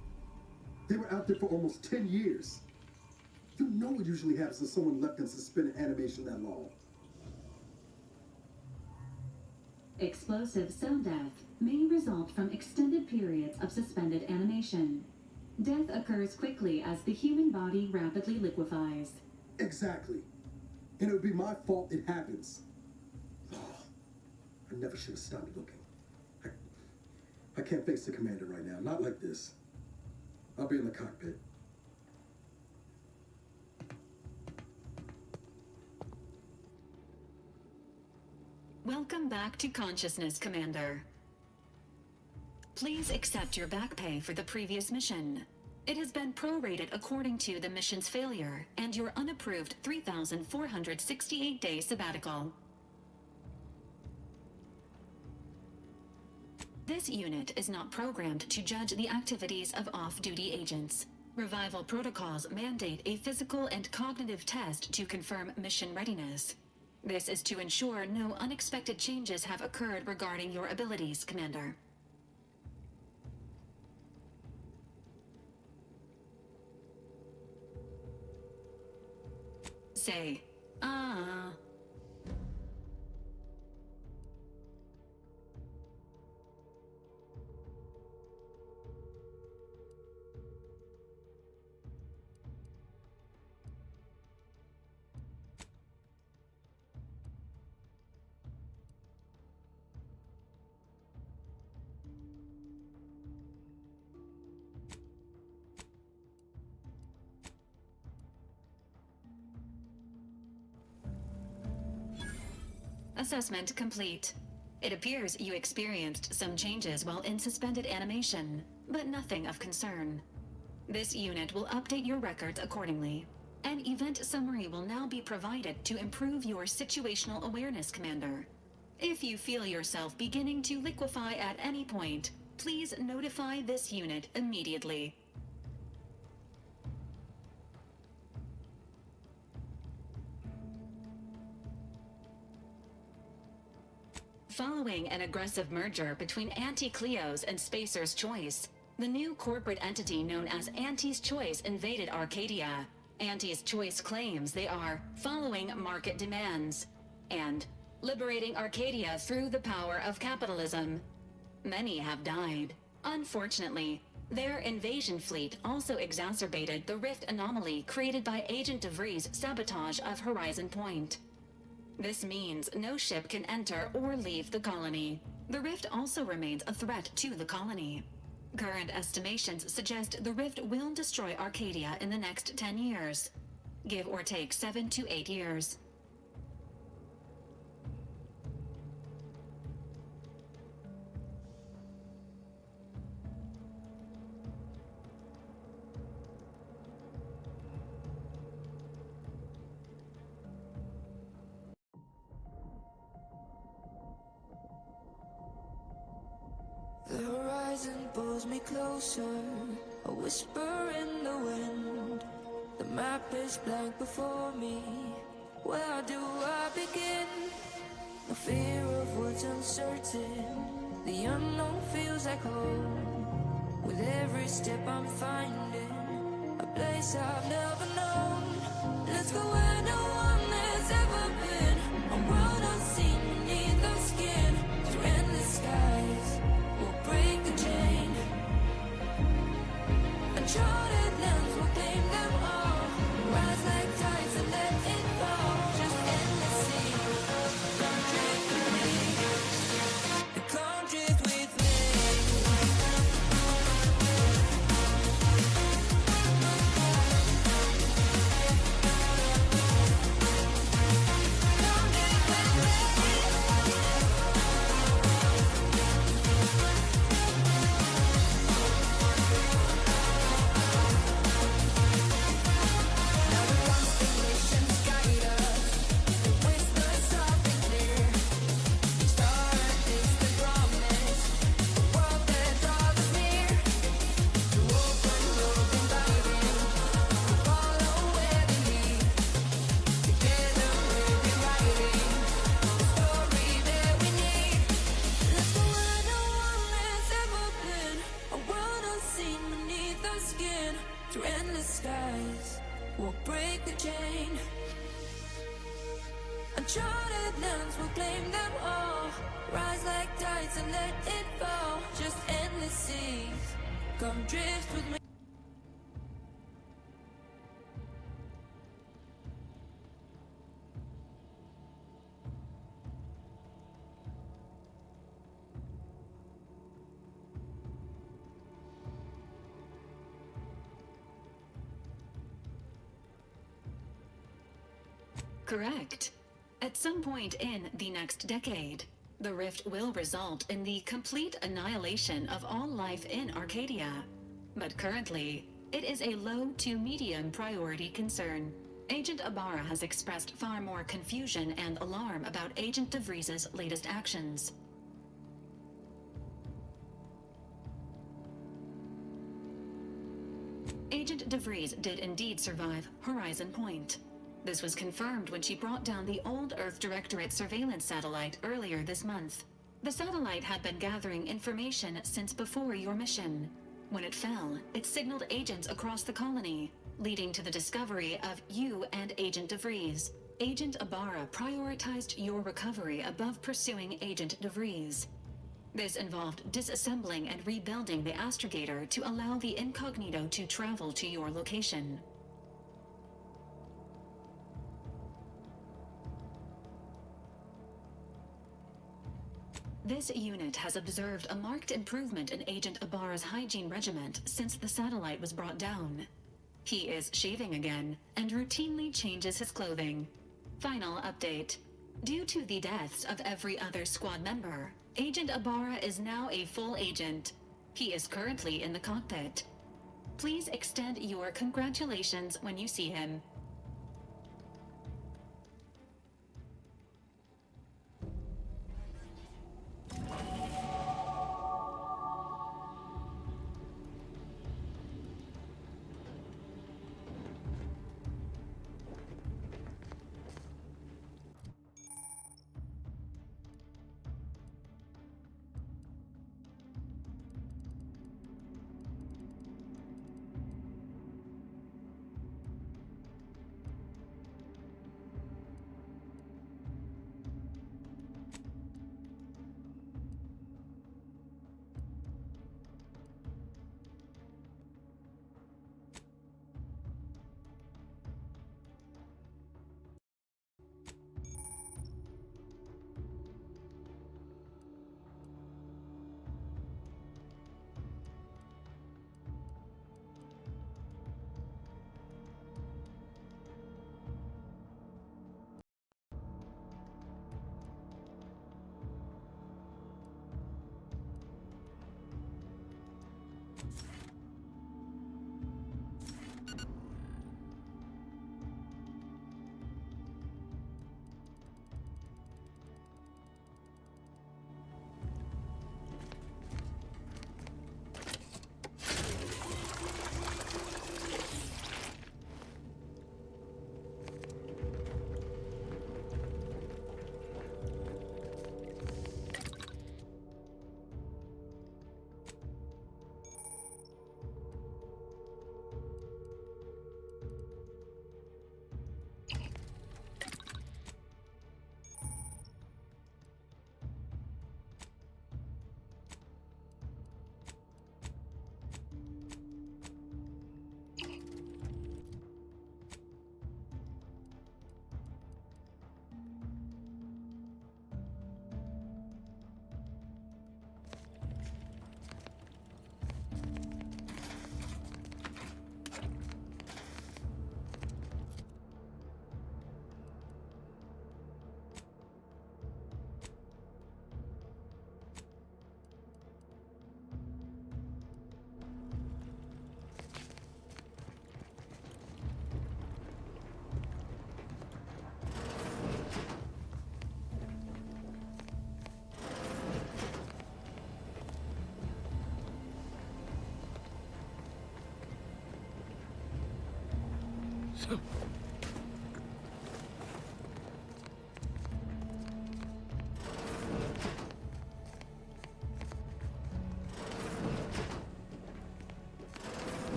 They were out there for almost 10 years. You know what usually happens when someone left in suspended animation that long. Explosive cell death may result from extended periods of suspended animation. Death occurs quickly as the human body rapidly liquefies. Exactly. And it would be my fault it happens. Oh, I never should have stopped looking. I can't face the commander right now. Not like this. I'll be in the cockpit. Welcome back to consciousness, Commander. Please accept your back pay for the previous mission. It has been prorated according to the mission's failure and your unapproved 3,468-day sabbatical. This unit is not programmed to judge the activities of off-duty agents. Revival protocols mandate a physical and cognitive test to confirm mission readiness. This is to ensure no unexpected changes have occurred regarding your abilities, Commander. Say, ah. Assessment complete. It appears you experienced some changes while in suspended animation, but nothing of concern. This unit will update your records accordingly. An event summary will now be provided to improve your situational awareness, Commander. If you feel yourself beginning to liquefy at any point, please notify this unit immediately. Following an aggressive merger between Anti-Cleos and Spacer's Choice, the new corporate entity known as Auntie's Choice invaded Arcadia. Auntie's Choice claims they are following market demands and liberating Arcadia through the power of capitalism. Many have died. Unfortunately, their invasion fleet also exacerbated the rift anomaly created by Agent DeVries' sabotage of Horizon Point. This means no ship can enter or leave the colony. The rift also remains a threat to the colony. Current estimations suggest the rift will destroy Arcadia in the next 10 years. Give or take 7 to 8 years. pulls me closer, a whisper in the wind. The map is blank before me. Where do I begin? No fear of what's uncertain. The unknown feels like home. With every step I'm finding a place I've never known. Let's go where no one has ever been. A world unseen beneath our skin. Through endless skies, we'll break the chain. Uncharted lands will claim them all. Rise like tides and let it fall. Just endless sea. Come drift with me. Come drift with me. Through endless skies, we'll break the chain. Uncharted lands will claim them all. Rise like tides and let it fall. Just endless seas. Come drift with me. Correct. At some point in the next decade, the rift will result in the complete annihilation of all life in Arcadia. But currently, it is a low to medium priority concern. Agent Ibarra has expressed far more confusion and alarm about Agent DeVries' latest actions. Agent DeVries did indeed survive Horizon Point. This was confirmed when she brought down the old Earth Directorate surveillance satellite earlier this month. The satellite had been gathering information since before your mission. When it fell, it signaled agents across the colony, leading to the discovery of you and Agent DeVries. Agent Ibarra prioritized your recovery above pursuing Agent DeVries. This involved disassembling and rebuilding the astrogator to allow the incognito to travel to your location. This unit has observed a marked improvement in Agent Ibarra's hygiene regimen since the satellite was brought down. He is shaving again and routinely changes his clothing. Final update. Due to the deaths of every other squad member, Agent Ibarra is now a full agent. He is currently in the cockpit. Please extend your congratulations when you see him.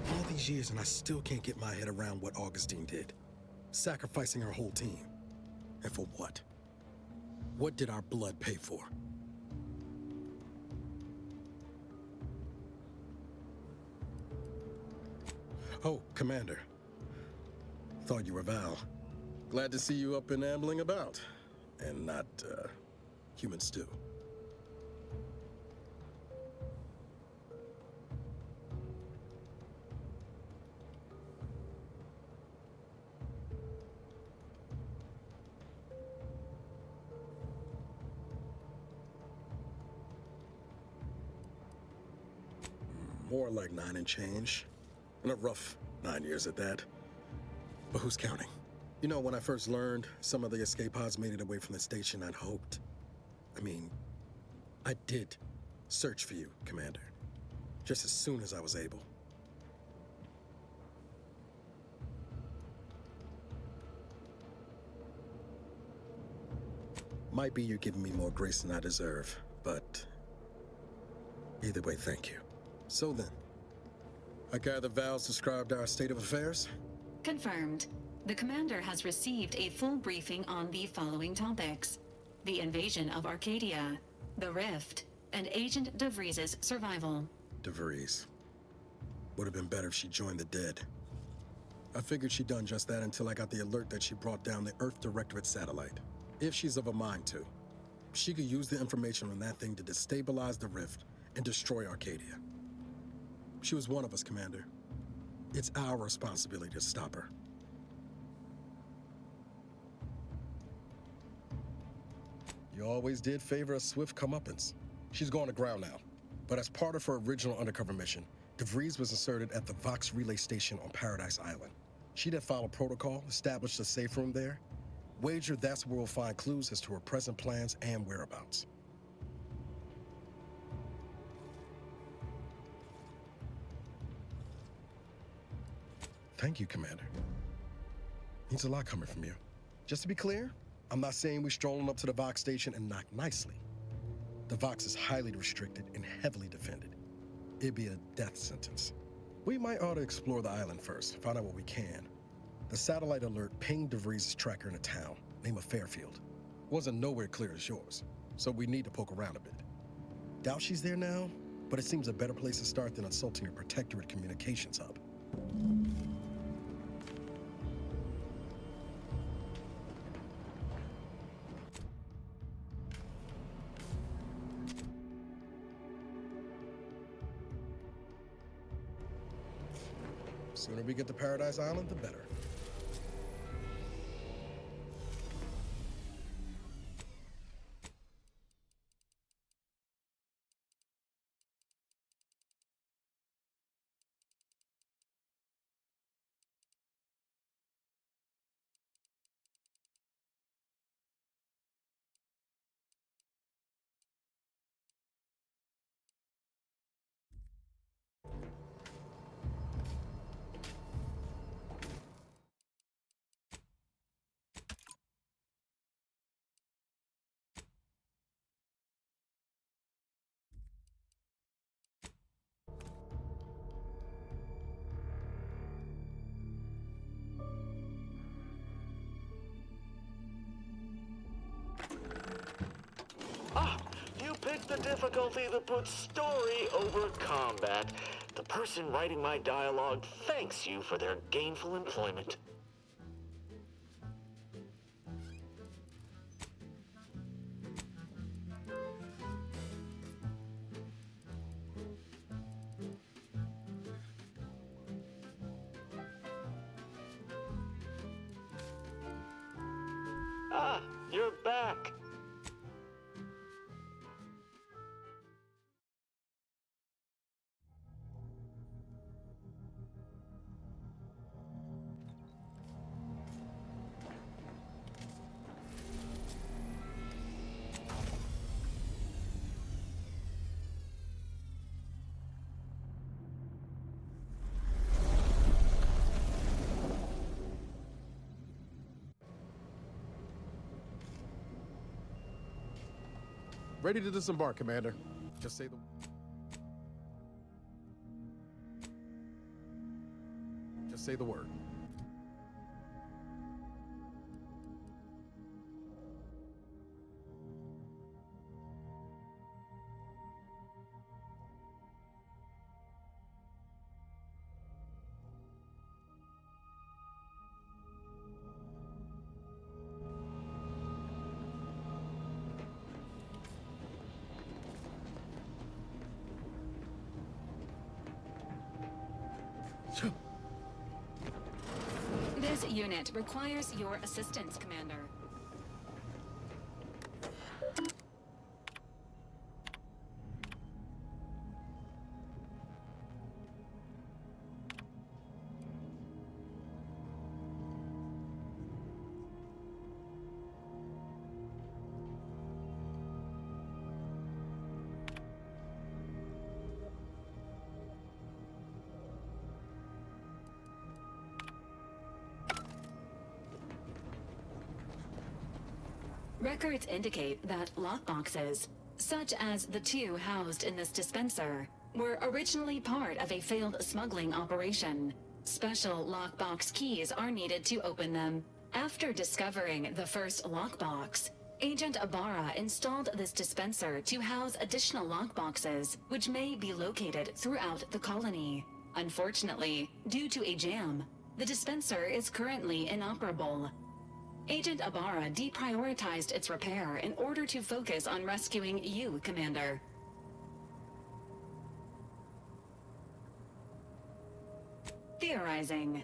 All these years and I still can't get my head around what Augustine did. Sacrificing her whole team. And for what? What did our blood pay for? Oh, Commander. Thought you were Val. Glad to see you up and ambling about. And not, human stew. More like 9 and change. And a rough 9 years at that. But who's counting? You know, when I first learned some of the escape pods made it away from the station, I'd hoped. I did search for you, Commander. Just as soon as I was able. Might be you're giving me more grace than I deserve, but either way, thank you. So then, I gather Val's described our state of affairs? Confirmed. The commander has received a full briefing on the following topics: the invasion of Arcadia, the Rift, and Agent DeVries' survival. DeVries. Would have been better if she joined the dead. I figured she'd done just that until I got the alert that she brought down the Earth Directorate satellite. If she's of a mind to, she could use the information on that thing to destabilize the Rift and destroy Arcadia. She was one of us, Commander. It's our responsibility to stop her. You always did favor a swift comeuppance. She's going to ground now. But as part of her original undercover mission, DeVries was inserted at the Vox relay station on Paradise Island. She'd have followed protocol, established a safe room there. Wager that's where we'll find clues as to her present plans and whereabouts. Thank you, Commander. Means a lot coming from you. Just to be clear, I'm not saying we're strolling up to the Vox station and knock nicely. The Vox is highly restricted and heavily defended. It'd be a death sentence. We might ought to explore the island first, find out what we can. The satellite alert pinged DeVries' tracker in a town, named Fairfield. Wasn't nowhere clear as yours, so we need to poke around a bit. Doubt she's there now, but it seems a better place to start than insulting your Protectorate communications hub. Sooner we get to Paradise Island, the better. You picked the difficulty that puts story over combat. The person writing my dialogue thanks you for their gainful employment. Ah, you're back. Ready to disembark, Commander. Just say the... Just say the word. This unit requires your assistance, Commander. Records indicate that lockboxes, such as the two housed in this dispenser, were originally part of a failed smuggling operation. Special lockbox keys are needed to open them. After discovering the first lockbox, Agent Ibarra installed this dispenser to house additional lockboxes, which may be located throughout the colony. Unfortunately, due to a jam, the dispenser is currently inoperable. Agent Ibarra deprioritized its repair in order to focus on rescuing you, Commander. Theorizing.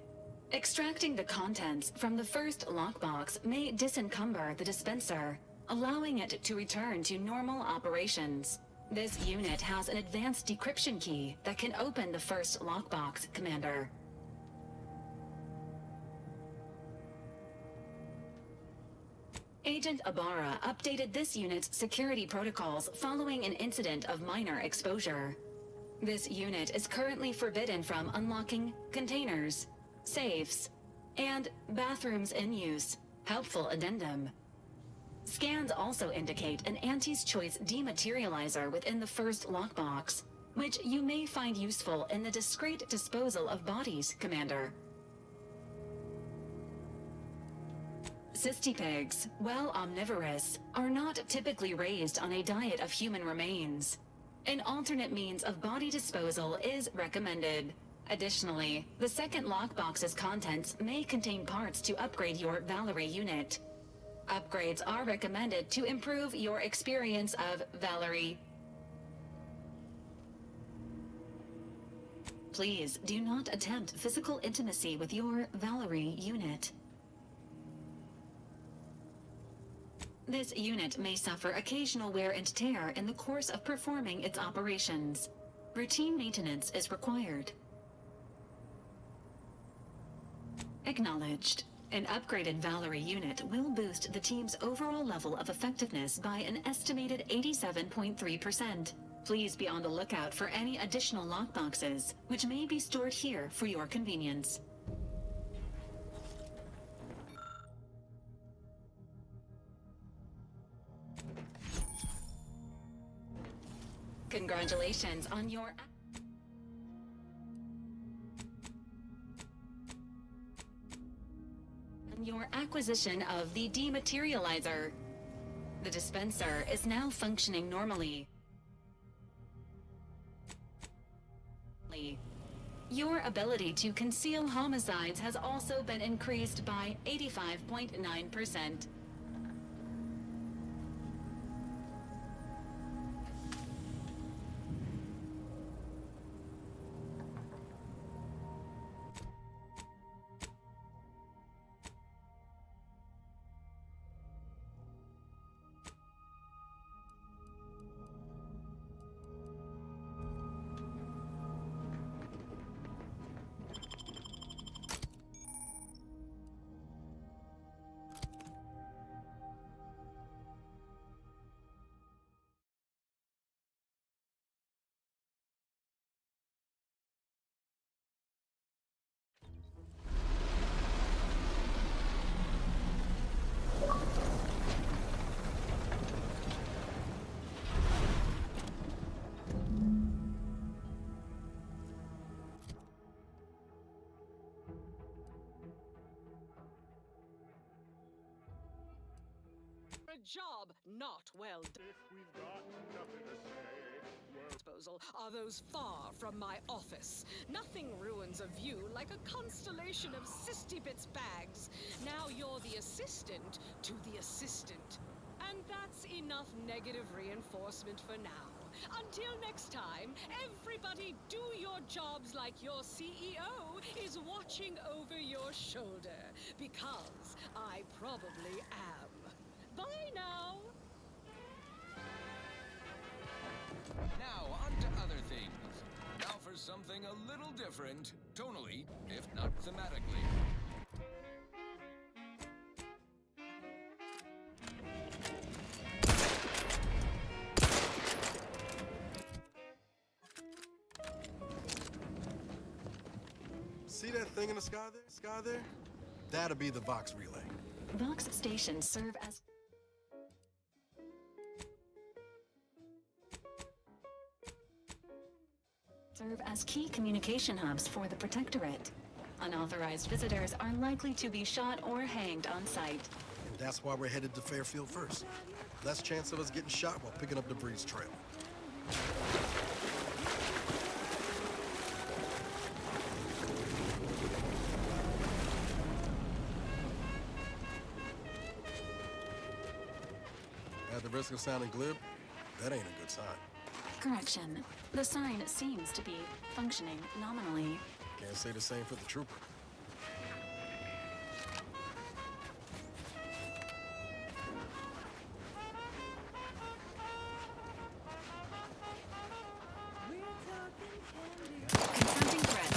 Extracting the contents from the first lockbox may disencumber the dispenser, allowing it to return to normal operations. This unit has an advanced decryption key that can open the first lockbox, Commander. Agent Ibarra updated this unit's security protocols following an incident of minor exposure. This unit is currently forbidden from unlocking containers, safes, and bathrooms in use. Helpful addendum. Scans also indicate an Auntie's Choice dematerializer within the first lockbox, which you may find useful in the discreet disposal of bodies, Commander. Cystipegs, while omnivorous, are not typically raised on a diet of human remains. An alternate means of body disposal is recommended. Additionally, the second lockbox's contents may contain parts to upgrade your Valerie unit. Upgrades are recommended to improve your experience of Valerie. Please do not attempt physical intimacy with your Valerie unit. This unit may suffer occasional wear and tear in the course of performing its operations. Routine maintenance is required. Acknowledged. An upgraded Valerie unit will boost the team's overall level of effectiveness by an estimated 87.3%. Please be on the lookout for any additional lockboxes, which may be stored here for your convenience. Congratulations on your acquisition of the dematerializer. The dispenser is now functioning normally. Your ability to conceal homicides has also been increased by 85.9%. a job not well done. If we've got nothing to say, Disposal are those far from my office. Nothing ruins a view like a constellation of Sisty-Bits bags. Now you're the assistant to the assistant. And that's enough negative reinforcement for now. Until next time, everybody do your jobs like your CEO is watching over your shoulder. Because I probably am. Bye now! Now, on to other things. Now for something a little different, tonally, if not thematically. See that thing in the sky there? That'll be the Vox relay. Vox stations serve as key communication hubs for the Protectorate. Unauthorized visitors are likely to be shot or hanged on sight. And that's why we're headed to Fairfield first. Less chance of us getting shot while picking up the Breeze Trail. At the risk of sounding glib, that ain't a good sign. Correction. The sign seems to be functioning nominally. Can't say the same for the trooper. Confronting threat.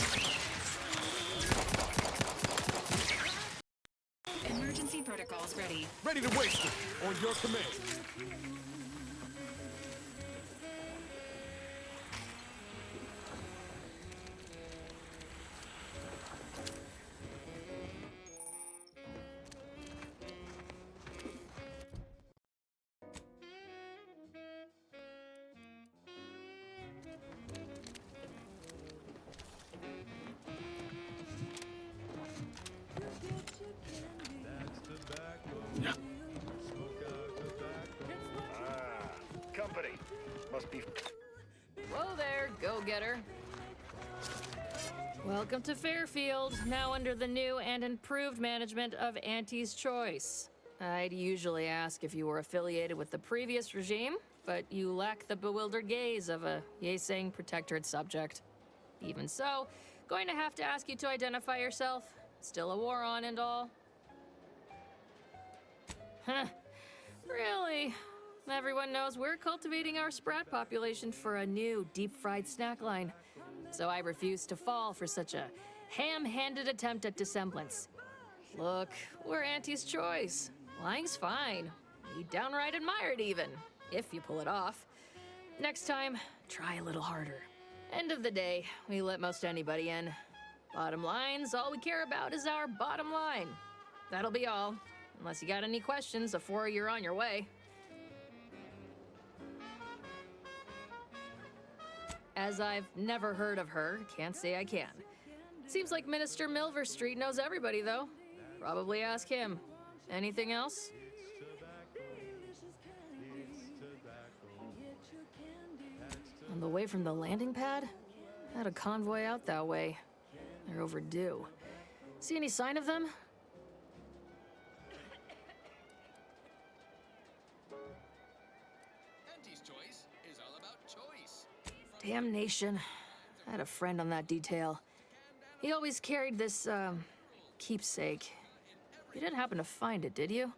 Emergency protocols ready. ready to waste it on your command. Company. Must be. Whoa there, go-getter. Welcome to Fairfield, now under the new and improved management of Auntie's Choice. I'd usually ask if you were affiliated with the previous regime, but you lack the bewildered gaze of a yay-saying protectorate subject. Even so, going to have to ask you to identify yourself. Still a war on and all. Huh. Really? Everyone knows we're cultivating our sprat population for a new deep-fried snack line. So I refuse to fall for such a ham-handed attempt at dissemblance. Look, we're Auntie's Choice. Lying's fine. We downright admire it even, if you pull it off. Next time, try a little harder. End of the day, we let most anybody in. Bottom line's all we care about is our bottom line. That'll be all, unless you got any questions before you're on your way. As I've never heard of her, can't say I can. Seems like Minister Milver Street knows everybody, though. Probably ask him. Anything else? On the way from the landing pad? Had a convoy out that way. They're overdue. See any sign of them? Auntie's Choice is all about choice. Damnation. I had a friend on that detail. He always carried this, keepsake. You didn't happen to find it, did you?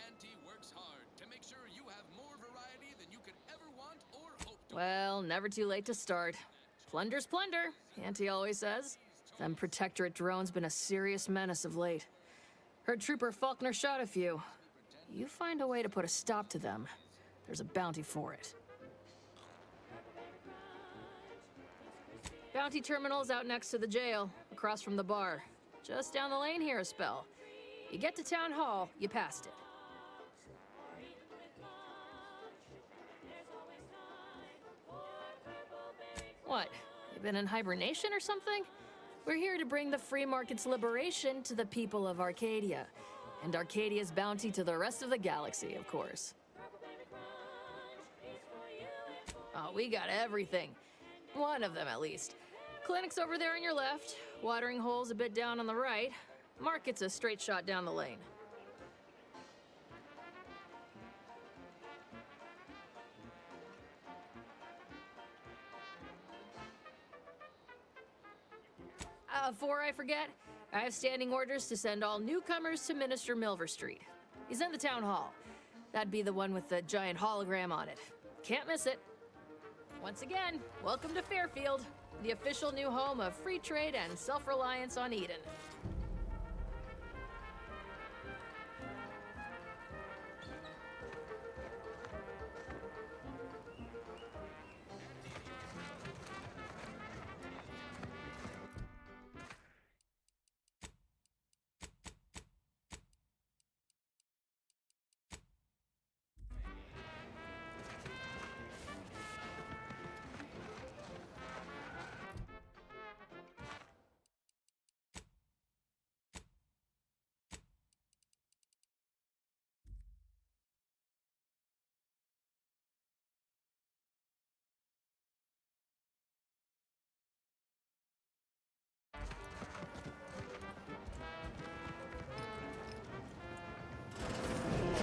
Auntie works hard to make sure you have more variety than you could ever want or hope to. Well, never too late to start. Plunder's plunder, Auntie always says. Them Protectorate drones been a serious menace of late. Heard Trooper Faulkner shot a few. You find a way to put a stop to them. There's a bounty for it. Bounty terminal's out next to the jail, across from the bar. Just down the lane here a spell. You get to Town Hall, you passed it. What? You been in hibernation or something? We're here to bring the free market's liberation to the people of Arcadia. And Arcadia's bounty to the rest of the galaxy, of course. Oh, we got everything. One of them, at least. Clinic's over there on your left, watering hole's a bit down on the right. Market's a straight shot down the lane. Before I forget, I have standing orders to send all newcomers to Minister Milver Street. He's in the town hall. That'd be the one with the giant hologram on it. Can't miss it. Once again, welcome to Fairfield, the official new home of free trade and self-reliance on Eden.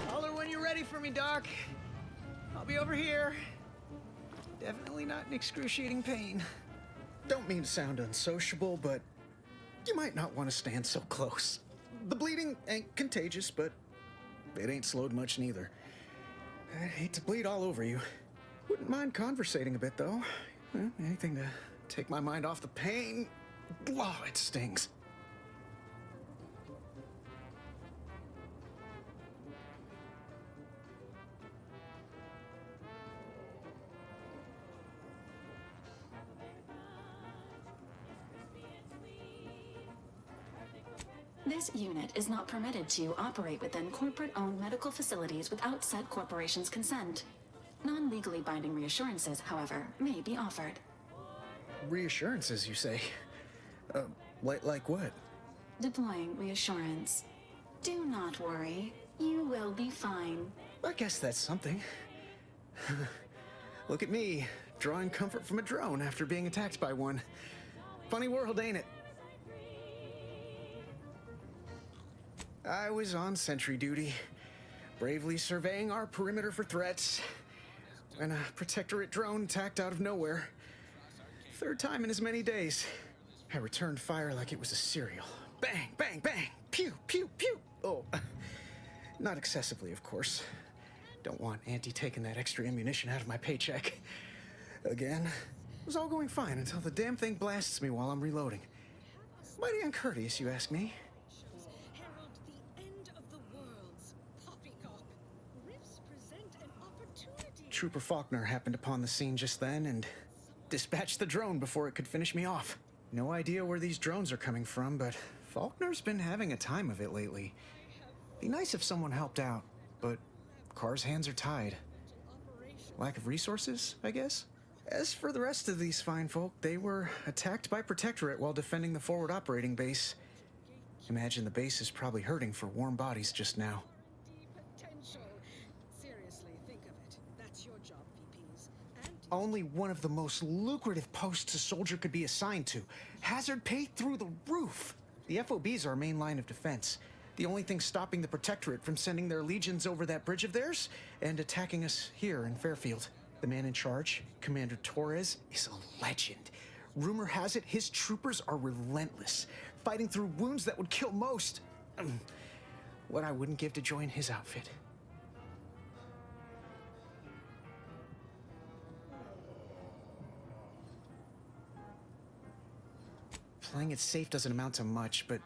Holler when you're ready for me, Doc. I'll be over here. Definitely not in excruciating pain. Don't mean to sound unsociable, but you might not want to stand so close. The bleeding ain't contagious, but it ain't slowed much neither. I'd hate to bleed all over you. Wouldn't mind conversating a bit, though. Anything to take my mind off the pain. Oh, it stings. This unit is not permitted to operate within corporate-owned medical facilities without said corporation's consent. Non-legally binding reassurances, however, may be offered. Reassurances, you say? Like what? Deploying reassurance. Do not worry. You will be fine. I guess that's something. Look at me, drawing comfort from a drone after being attacked by one. Funny world, ain't it? I was on sentry duty, bravely surveying our perimeter for threats, when a Protectorate drone attacked out of nowhere. Third time in as many days. I returned fire like it was a cereal. Bang, bang, bang! Pew, pew, pew! Oh, not excessively, of course. Don't want Auntie taking that extra ammunition out of my paycheck. Again, it was all going fine until the damn thing blasts me while I'm reloading. Mighty uncourteous, you ask me. Trooper Faulkner happened upon the scene just then and dispatched the drone before it could finish me off. No idea where these drones are coming from, but Faulkner's been having a time of it lately. Be nice if someone helped out, but Carr's hands are tied. Lack of resources, I guess? As for the rest of these fine folk, they were attacked by Protectorate while defending the forward operating base. Imagine the base is probably hurting for warm bodies just now. Only one of the most lucrative posts a soldier could be assigned to. Hazard pay through the roof. The FOB's our main line of defense. The only thing stopping the Protectorate from sending their legions over that bridge of theirs and attacking us here in Fairfield. The man in charge, Commander Torres, is a legend. Rumor has it his troopers are relentless, fighting through wounds that would kill most. What I wouldn't give to join his outfit. Playing it safe doesn't amount to much, but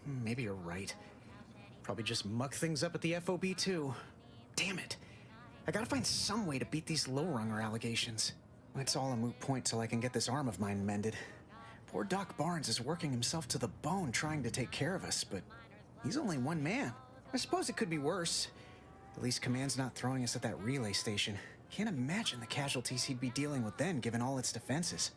maybe you're right. Probably just muck things up at the FOB too. Damn it. I gotta find some way to beat these low-runger allegations. It's all a moot point till I can get this arm of mine mended. Poor Doc Barnes is working himself to the bone trying to take care of us, but he's only one man. I suppose it could be worse. At least Command's not throwing us at that relay station. Can't imagine the casualties he'd be dealing with then, given all its defenses.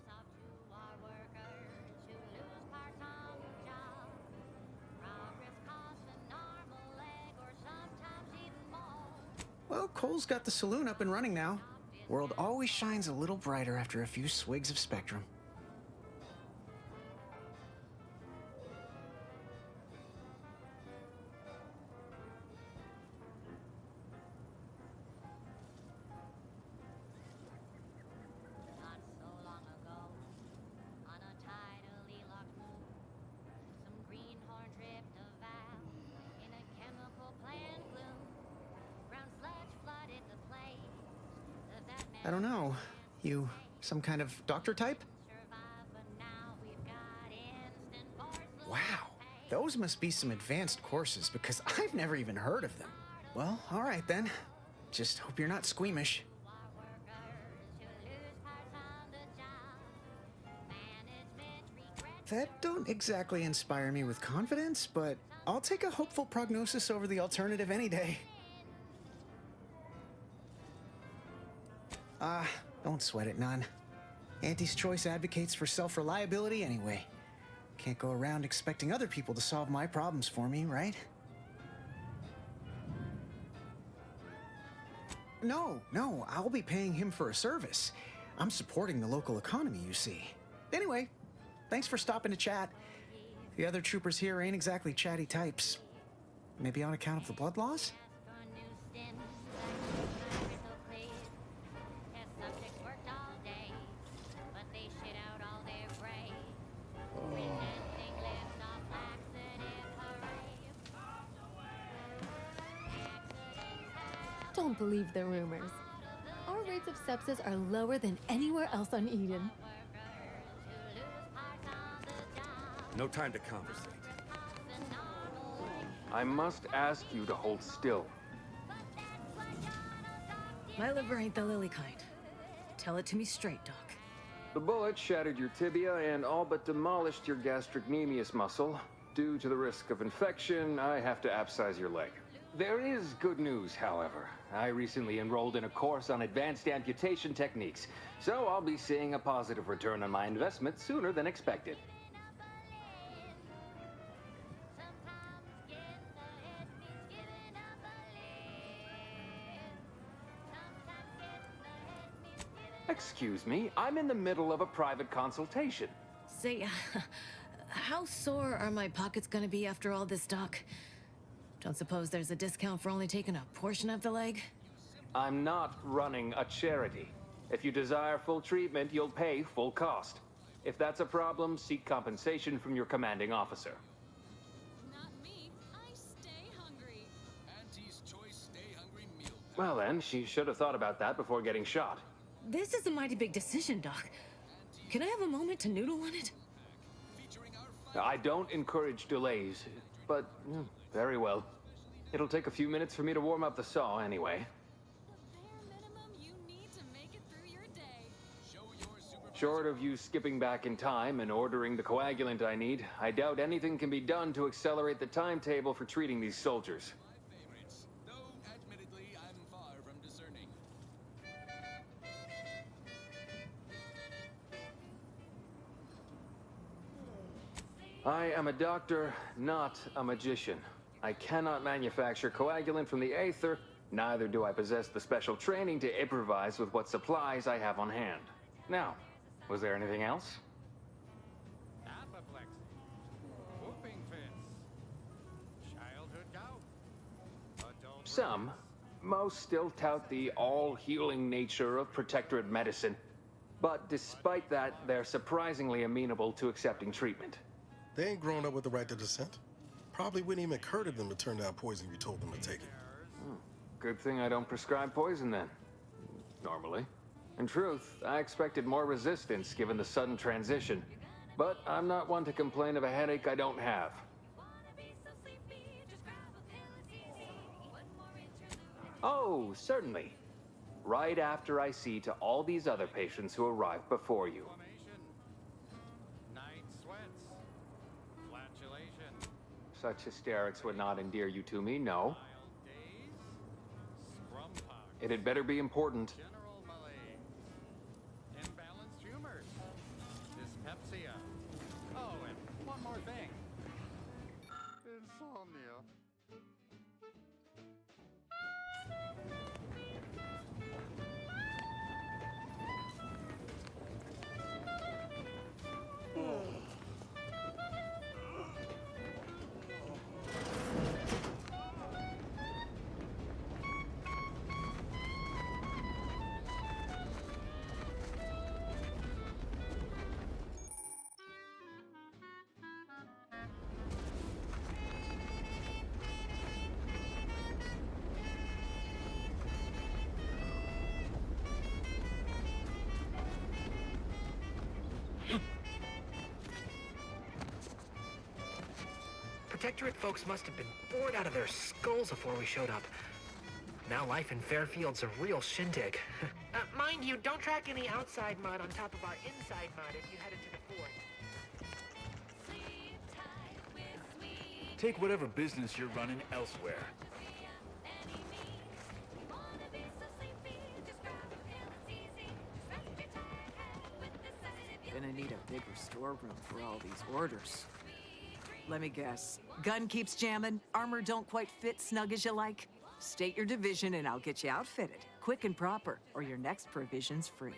Cole's got the saloon up and running now. World always shines a little brighter after a few swigs of Spectrum. I don't know. You some kind of doctor type? Wow, those must be some advanced courses because I've never even heard of them. Well, all right then. Just hope you're not squeamish. That don't exactly inspire me with confidence, but I'll take a hopeful prognosis over the alternative any day. Don't sweat it, none. Auntie's Choice advocates for self-reliability anyway. Can't go around expecting other people to solve my problems for me, right? No, I'll be paying him for a service. I'm supporting the local economy, you see. Anyway, thanks for stopping to chat. The other troopers here ain't exactly chatty types. Maybe on account of the blood loss? Don't believe the rumors. Our rates of sepsis are lower than anywhere else on Eden. No time to conversate. I must ask you to hold still. My liver ain't the lily kind. Tell it to me straight, Doc. The bullet shattered your tibia and all but demolished your gastrocnemius muscle. Due to the risk of infection, I have to abscise your leg. There is good news, however. I recently enrolled in a course on advanced amputation techniques, so I'll be seeing a positive return on my investment sooner than expected. Excuse me, I'm in the middle of a private consultation. Say, how sore are my pockets gonna be after all this, Doc? Don't suppose there's a discount for only taking a portion of the leg? I'm not running a charity. If you desire full treatment, you'll pay full cost. If that's a problem, seek compensation from your commanding officer. Not me. I stay hungry. Auntie's Choice Stay Hungry Meal. Well then, she should have thought about that before getting shot. This is a mighty big decision, Doc. Can I have a moment to noodle on it? I don't encourage delays, but very well. It'll take a few minutes for me to warm up the saw anyway. Short of you skipping back in time and ordering the coagulant I need, I doubt anything can be done to accelerate the timetable for treating these soldiers. Though, admittedly, I'm far from discerning. I am a doctor, not a magician. I cannot manufacture coagulant from the aether, neither do I possess the special training to improvise with what supplies I have on hand. Now, was there anything else? Apoplexy, whooping fits, childhood gout, adult... Some. Most still tout the all-healing nature of protectorate medicine. But despite that, they're surprisingly amenable to accepting treatment. They ain't grown up with the right to dissent. Probably wouldn't even occur to them to turn down poison if you told them to take it. Good thing I don't prescribe poison then. Normally. In truth, I expected more resistance given the sudden transition. But I'm not one to complain of a headache I don't have. Oh, certainly. Right after I see to all these other patients who arrive before you. Night sweats, flatulation, Such hysterics would not endear you to me, no. days, scrum pox, It had better be important. general malaise, imbalanced humors, dyspepsia. Oh, and one more thing. Insomnia. Protectorate folks must have been bored out of their skulls before we showed up. Now life in Fairfield's a real shindig. Mind you, don't track any outside mud on top of our inside mud if you head into the fort. Take whatever business you're running elsewhere. Gonna need a bigger storeroom for all these orders. Let me guess. Gun keeps jamming, armor don't quite fit snug as you like? State your division and I'll get you outfitted, quick and proper, or your next provision's free.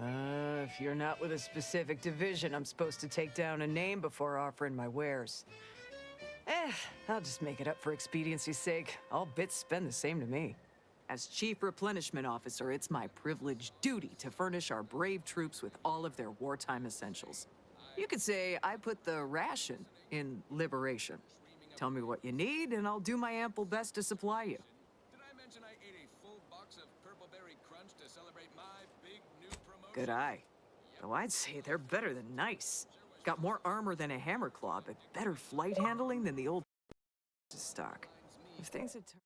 If you're not with a specific division, I'm supposed to take down a name before offering my wares. I'll just make it up for expediency's sake. All bits spend the same to me. As Chief Replenishment Officer, it's my privileged duty to furnish our brave troops with all of their wartime essentials. You could say I put the ration in liberation. Tell me what you need, and I'll do my ample best to supply you. Did I mention I ate a full box of Purple Berry Crunch to celebrate my big new promotion? Good eye. Though I'd say they're better than nice. Got more armor than a Hammerclaw, but better flight handling than the old stock. If things had turned...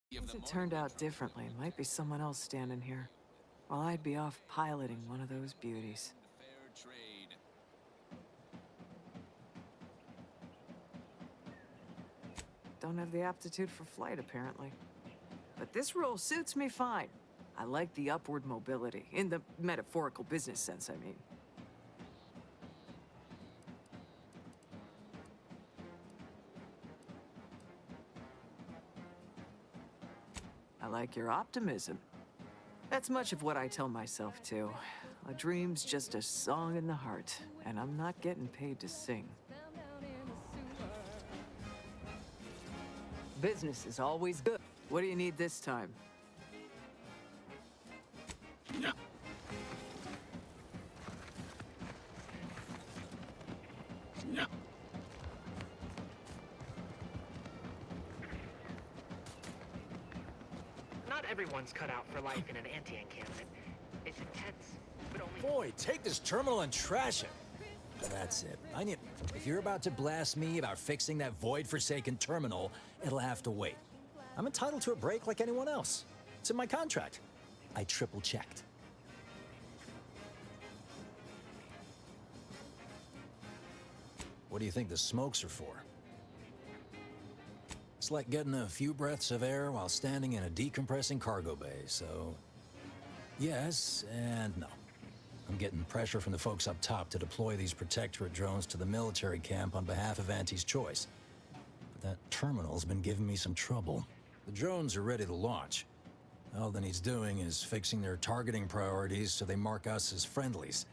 If it turned out differently, might be someone else standing here, while I'd be off piloting one of those beauties. Don't have the aptitude for flight, apparently. But this role suits me fine. I like the upward mobility, in the metaphorical business sense, I mean. I like your optimism. That's much of what I tell myself, too. A dream's just a song in the heart, and I'm not getting paid to sing. Business is always good. What do you need this time? Not everyone's cut out for life in an anti-encampment. It's intense, but only... Boy, take this terminal and trash it. That's it. I need... If you're about to blast me about fixing that void-forsaken terminal, it'll have to wait. I'm entitled to a break like anyone else. It's in my contract. I triple-checked. What do you think the smokes are for? It's like getting a few breaths of air while standing in a decompressing cargo bay, so... Yes and no. I'm getting pressure from the folks up top to deploy these Protectorate drones to the military camp on behalf of Auntie's Choice. But that terminal's been giving me some trouble. The drones are ready to launch. All that needs doing is fixing their targeting priorities so they mark us as friendlies.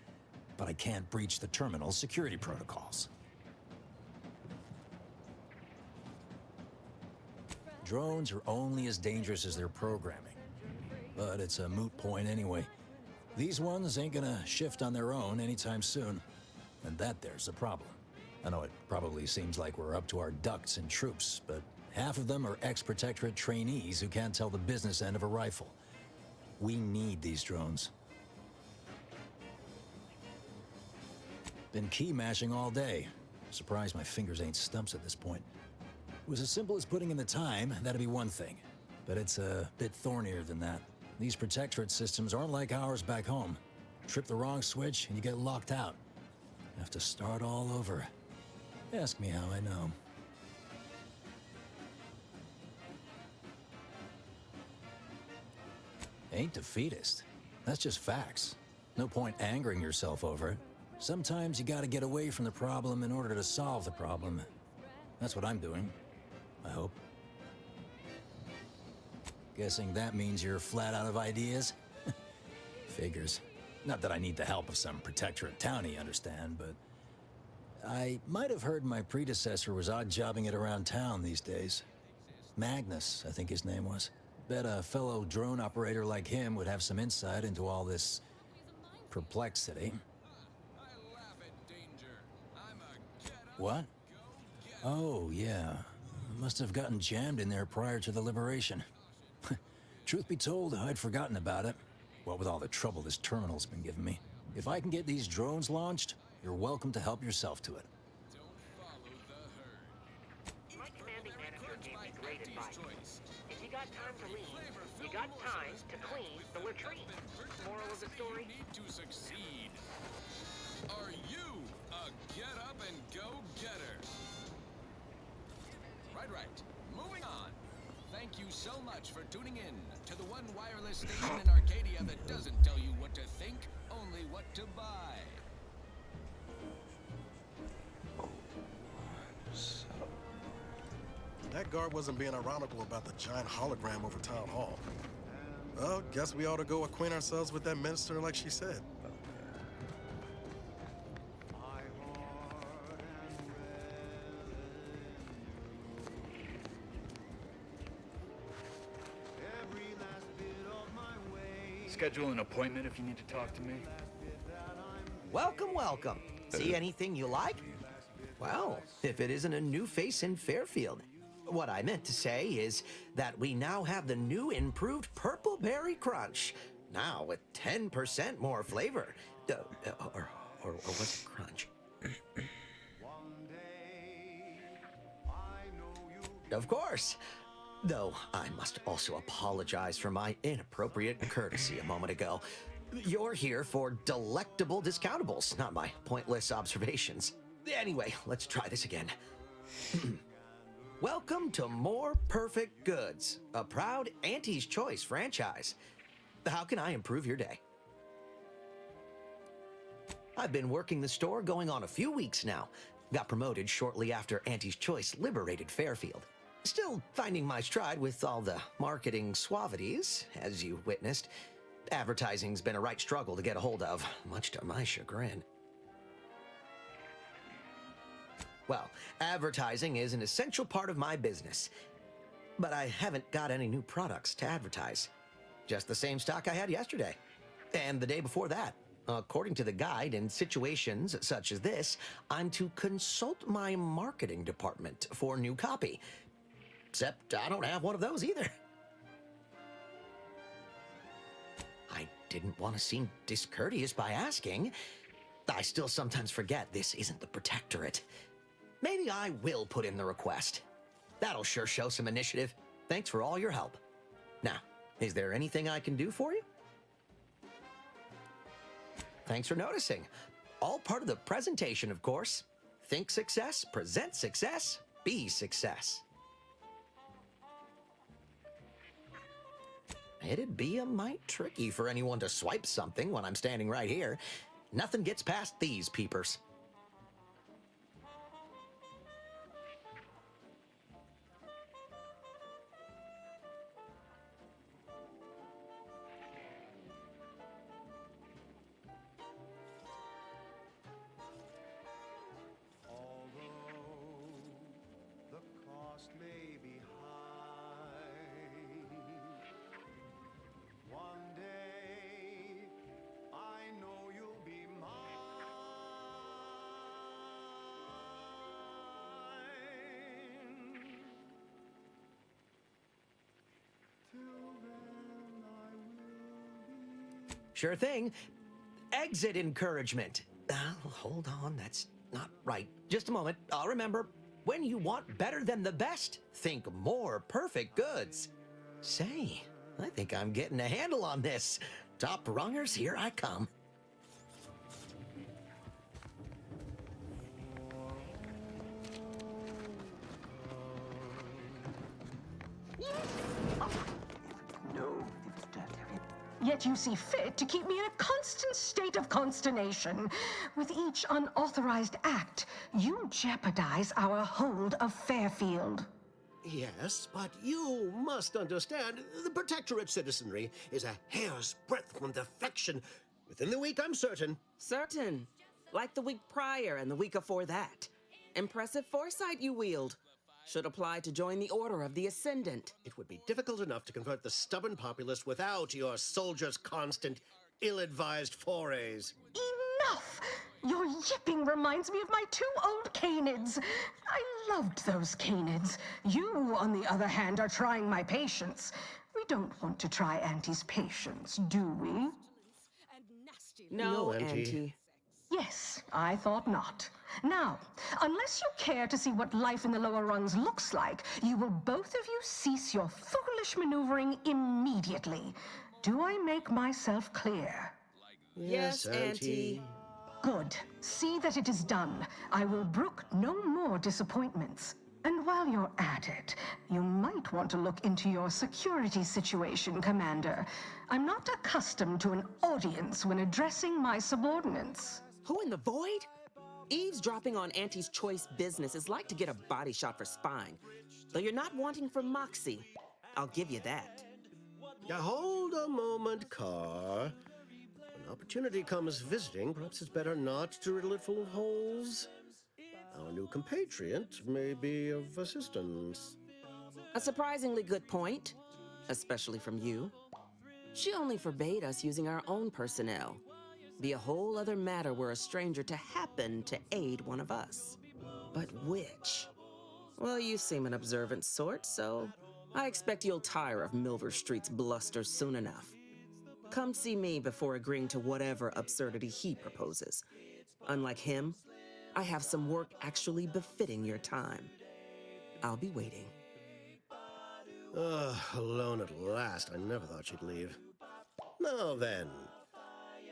But I can't breach the terminal's security protocols. Drones are only as dangerous as their programming. But it's a moot point anyway. These ones ain't gonna shift on their own anytime soon. And that there's the problem. I know it probably seems like we're up to our ducks in troops, but half of them are ex-Protectorate trainees who can't tell the business end of a rifle. We need these drones. Been key mashing all day. Surprised my fingers ain't stumps at this point. It was as simple as putting in the time, that'd be one thing. But it's a bit thornier than that. These Protectorate systems aren't like ours back home. Trip the wrong switch and you get locked out. Have to start all over. Ask me how I know. Ain't defeatist. That's just facts. No point angering yourself over it. Sometimes you gotta get away from the problem in order to solve the problem. That's what I'm doing. I hope. Guessing that means you're flat out of ideas? Figures. Not that I need the help of some Protectorate townie, understand, but... I might have heard my predecessor was odd-jobbing it around town these days. Magnus, I think his name was. Bet a fellow drone operator like him would have some insight into all this perplexity. What? Oh, yeah. Must have gotten jammed in there prior to the liberation. Truth be told, I'd forgotten about it. What with all the trouble this terminal's been giving me. If I can get these drones launched, you're welcome to help yourself to it. My commanding manager gave me great advice. If you got time to leave, you got time to clean the latrine. Moral of the story? To succeed. Are you a get-up and go-getter? Right. Moving on. Thank you so much for tuning in to the one wireless station in Arcadia that doesn't tell you what to think, only what to buy. That guard wasn't being ironical about the giant hologram over Town Hall. Well, guess we ought to go acquaint ourselves with that minister like she said. Schedule an appointment if you need to talk to me. Welcome, welcome. See anything you like? Well, if it isn't a new face in Fairfield. What I meant to say is that we now have the new improved Purple Berry Crunch. Now with 10% more flavor. Or was it crunch? Of course. Though I must also apologize for my inappropriate courtesy a moment ago. You're here for delectable discountables, not my pointless observations. Anyway, let's try this again. Welcome to More Perfect Goods, a proud Auntie's Choice franchise. How can I improve your day? I've been working the store going on a few weeks now. Got promoted shortly after Auntie's Choice liberated Fairfield. Still finding my stride with all the marketing suavities, as you witnessed. Advertising's been a right struggle to get a hold of, much to my chagrin. Well, advertising is an essential part of my business. But I haven't got any new products to advertise. Just the same stock I had yesterday. And the day before that. According to the guide, in situations such as this, I'm to consult my marketing department for new copy. Except I don't have one of those either. I didn't want to seem discourteous by asking. I still sometimes forget this isn't the Protectorate. Maybe I will put in the request. That'll sure show some initiative. Thanks for all your help. Now, is there anything I can do for you? Thanks for noticing. All part of the presentation, of course. Think success, present success, be success. It'd be a mite tricky for anyone to swipe something when I'm standing right here. Nothing gets past these peepers. Sure thing. Exit encouragement. Hold on, that's not right. Just a moment, I'll remember. When you want better than the best, think More Perfect Goods. Say, I think I'm getting a handle on this. Top rungers, here I come. Yet you see fit to keep me in a constant state of consternation. With each unauthorized act, you jeopardize our hold of Fairfield. Yes, but you must understand, the Protectorate citizenry is a hair's breadth from defection. Within the week, I'm certain. Certain. Like the week prior and the week before that. Impressive foresight you wield. should apply to join the Order of the Ascendant. It would be difficult enough to convert the stubborn populace without your soldiers' constant, ill-advised forays. Enough! Your yipping reminds me of my 2 old canids. I loved those canids. You, on the other hand, are trying my patience. We don't want to try Auntie's patience, do we? No, Auntie. Yes, I thought not. Now, unless you care to see what life in the lower rungs looks like, you will both of you cease your foolish maneuvering immediately. Do I make myself clear? Yes, Auntie. Good. See that it is done. I will brook no more disappointments. And while you're at it, you might want to look into your security situation, Commander. I'm not accustomed to an audience when addressing my subordinates. Who in the void? Eavesdropping on Auntie's choice business is like to get a body shot for spying. Though you're not wanting for moxie. I'll give you that. Now hold a moment, Carr. When opportunity comes visiting, perhaps it's better not to riddle it full of holes. Our new compatriot may be of assistance. A surprisingly good point, especially from you. She only forbade us using our own personnel. Be a whole other matter were a stranger to happen to aid one of us. But which? Well, you seem an observant sort, so I expect you'll tire of Milver Street's bluster soon enough. Come see me before agreeing to whatever absurdity he proposes. Unlike him, I have some work actually befitting your time. I'll be waiting. Alone at last. I never thought she'd leave. Now then,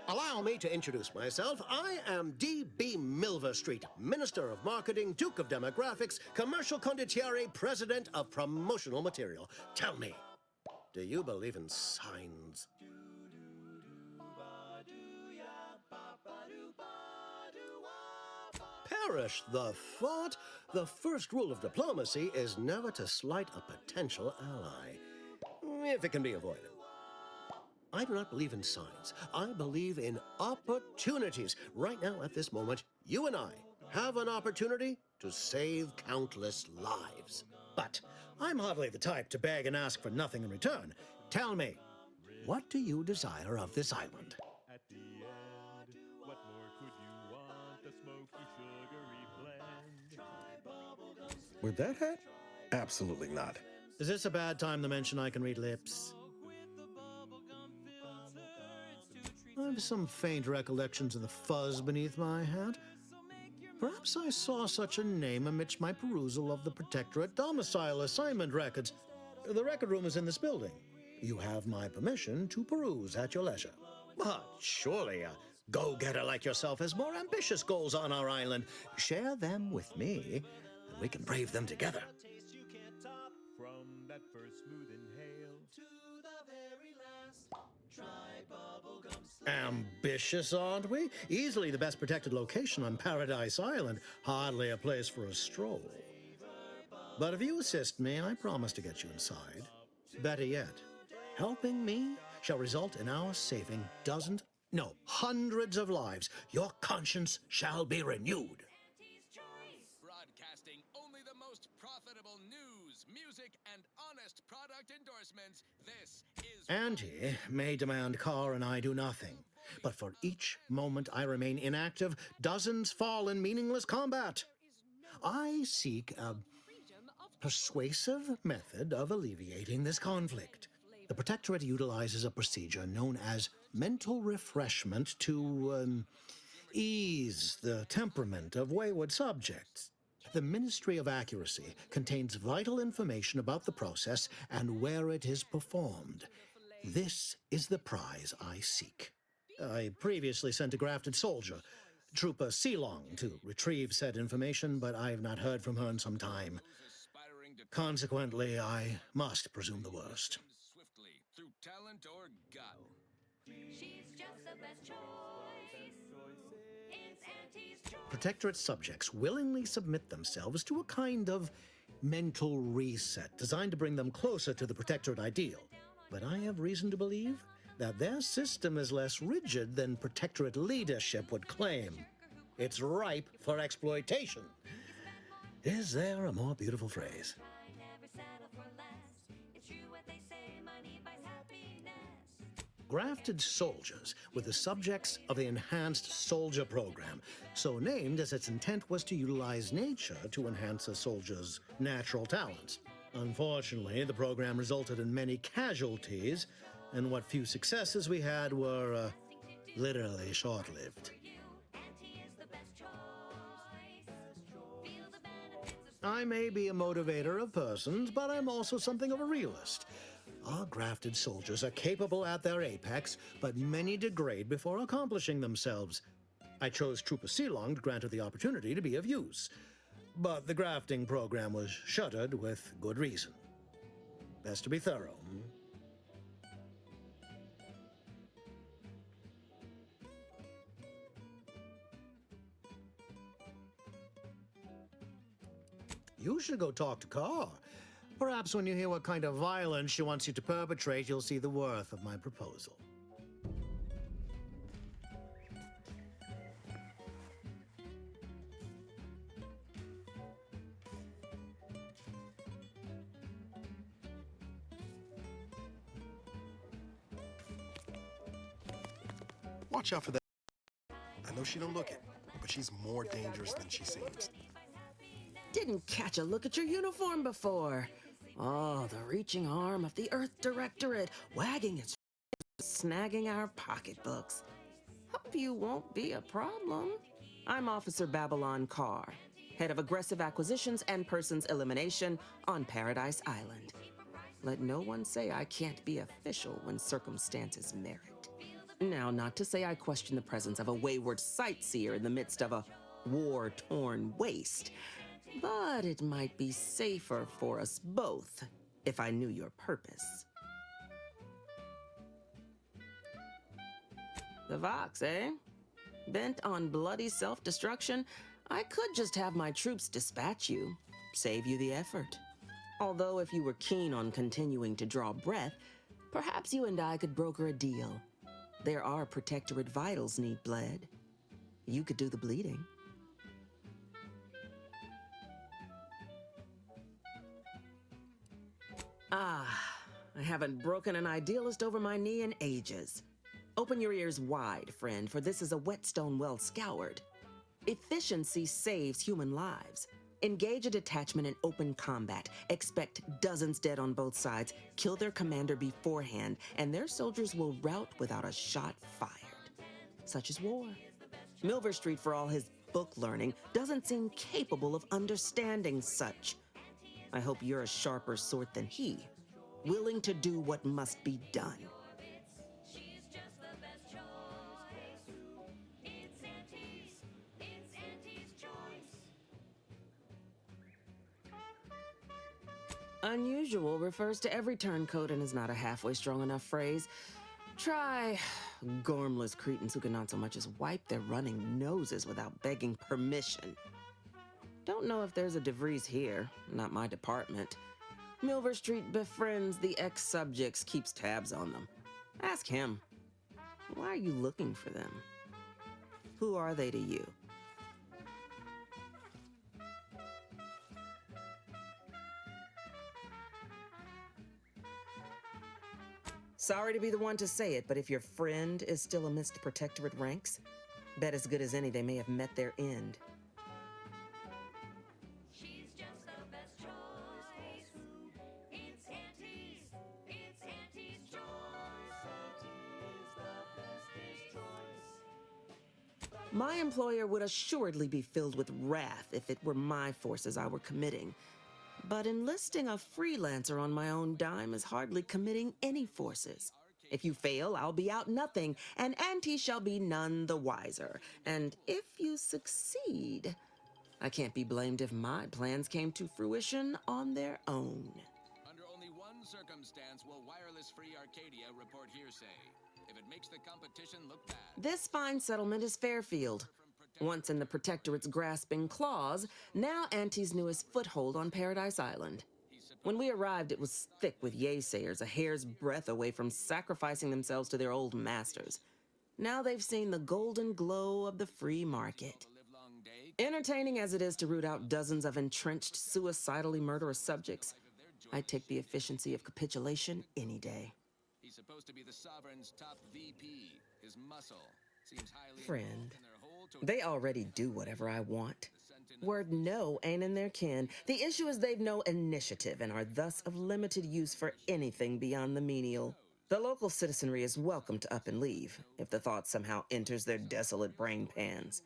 allow me to introduce myself. I am D.B. Milver Street, Minister of Marketing, Duke of Demographics, Commercial Condottiere, President of Promotional Material. Tell me, do you believe in signs? Perish the thought. The first rule of diplomacy is never to slight a potential ally, if it can be avoided. I do not believe in signs. I believe in opportunities. Right now, at this moment, you and I have an opportunity to save countless lives. But I'm hardly the type to beg and ask for nothing in return. Tell me, what do you desire of this island? At the end, what more could you want? A smoky, sugary blend. With that hat? Absolutely not. Is this a bad time to mention I can read lips? I have some faint recollections of the fuzz beneath my hat. Perhaps I saw such a name amidst my perusal of the Protectorate domicile assignment records. The record room is in this building. You have my permission to peruse at your leisure. But surely a go-getter like yourself has more ambitious goals on our island. Share them with me, and we can brave them together. From that first smooth inhale to the very last, try bubblegum. Ambitious, aren't we? Easily the best protected location on Paradise Island. Hardly a place for a stroll. But if you assist me, I promise to get you inside. Better yet, helping me shall result in our saving dozens, no, hundreds of lives. Your conscience shall be renewed. Broadcasting only the most profitable news, music, and honest product endorsements. This is Auntie may demand Carr and I do nothing, but for each moment I remain inactive, dozens fall in meaningless combat. I seek a persuasive method of alleviating this conflict. The Protectorate utilizes a procedure known as mental refreshment to ease the temperament of wayward subjects. The Ministry of Accuracy contains vital information about the process and where it is performed. This is the prize I seek. I previously sent a grafted soldier, Trooper Sealong, to retrieve said information, but I have not heard from her in some time. Consequently, I must presume the worst. swiftly through talent or gut. She's just the best choice. It's Auntie's choice. Protectorate subjects willingly submit themselves to a kind of mental reset designed to bring them closer to the Protectorate ideal. But I have reason to believe that their system is less rigid than Protectorate leadership would claim. It's ripe for exploitation. Is there a more beautiful phrase? Grafted soldiers were the subjects of the Enhanced Soldier Program, so named as its intent was to utilize nature to enhance a soldier's natural talents. Unfortunately, the program resulted in many casualties, and what few successes we had were literally short-lived. I may be a motivator of persons, but I'm also something of a realist. Our grafted soldiers are capable at their apex, but many degrade before accomplishing themselves. I chose Trooper Sealong to grant her the opportunity to be of use, but the grafting program was shuttered with good reason. Best to be thorough. You should go talk to Carr. Perhaps when you hear what kind of violence she wants you to perpetrate, you'll see the worth of my proposal. Watch out for that. I know she don't look it, but she's more dangerous than she seems. Didn't catch a look at your uniform before. Oh, the reaching arm of the Earth Directorate, wagging its snagging our pocketbooks. Hope you won't be a problem. I'm Officer Babylon Carr, head of aggressive acquisitions and persons elimination on Paradise Island. Let no one say I can't be official when circumstances merit. Now, not to say I question the presence of a wayward sightseer in the midst of a war-torn waste, but it might be safer for us both if I knew your purpose. The Vox, eh? Bent on bloody self-destruction, I could just have my troops dispatch you, save you the effort. Although if you were keen on continuing to draw breath, perhaps you and I could broker a deal. There are Protectorate vitals need bled. You could do the bleeding. I haven't broken an idealist over my knee in ages. Open your ears wide, friend, for this is a whetstone well scoured. Efficiency saves human lives. Engage a detachment in open combat. Expect dozens dead on both sides. Kill their commander beforehand, and their soldiers will rout without a shot fired. Such is war. Milver Street, for all his book learning, doesn't seem capable of understanding such. I hope you're a sharper sort than he, willing to do what must be done. Unusual refers to every turncoat and is not a halfway strong enough phrase. Try gormless cretins who can not so much as wipe their running noses without begging permission. Don't know if there's a DeVries here, not my department. Milver Street befriends the ex-subjects, keeps tabs on them. Ask him. Why are you looking for them? Who are they to you? Sorry to be the one to say it, but if your friend is still amidst Protectorate ranks, bet as good as any they may have met their end. My employer would assuredly be filled with wrath if it were my forces I were committing. But enlisting a freelancer on my own dime is hardly committing any forces. If you fail, I'll be out nothing, and Auntie shall be none the wiser. And if you succeed, I can't be blamed if my plans came to fruition on their own. Under only one circumstance will wireless-free Arcadia report hearsay. If it makes the competition look bad. This fine settlement is Fairfield. Once in the Protectorate's grasping claws, now Auntie's newest foothold on Paradise Island. When we arrived, it was thick with yaysayers, a hair's breadth away from sacrificing themselves to their old masters. Now they've seen the golden glow of the free market. Entertaining as it is to root out dozens of entrenched, suicidally murderous subjects, I'd take the efficiency of capitulation any day. He's supposed to be the Sovereign's top VP. His muscle seems highly Friend, involved in their whole they already do whatever I want. Word no ain't in their kin. The issue is they've no initiative and are thus of limited use for anything beyond the menial. The local citizenry is welcome to up and leave, if the thought somehow enters their desolate brain pans.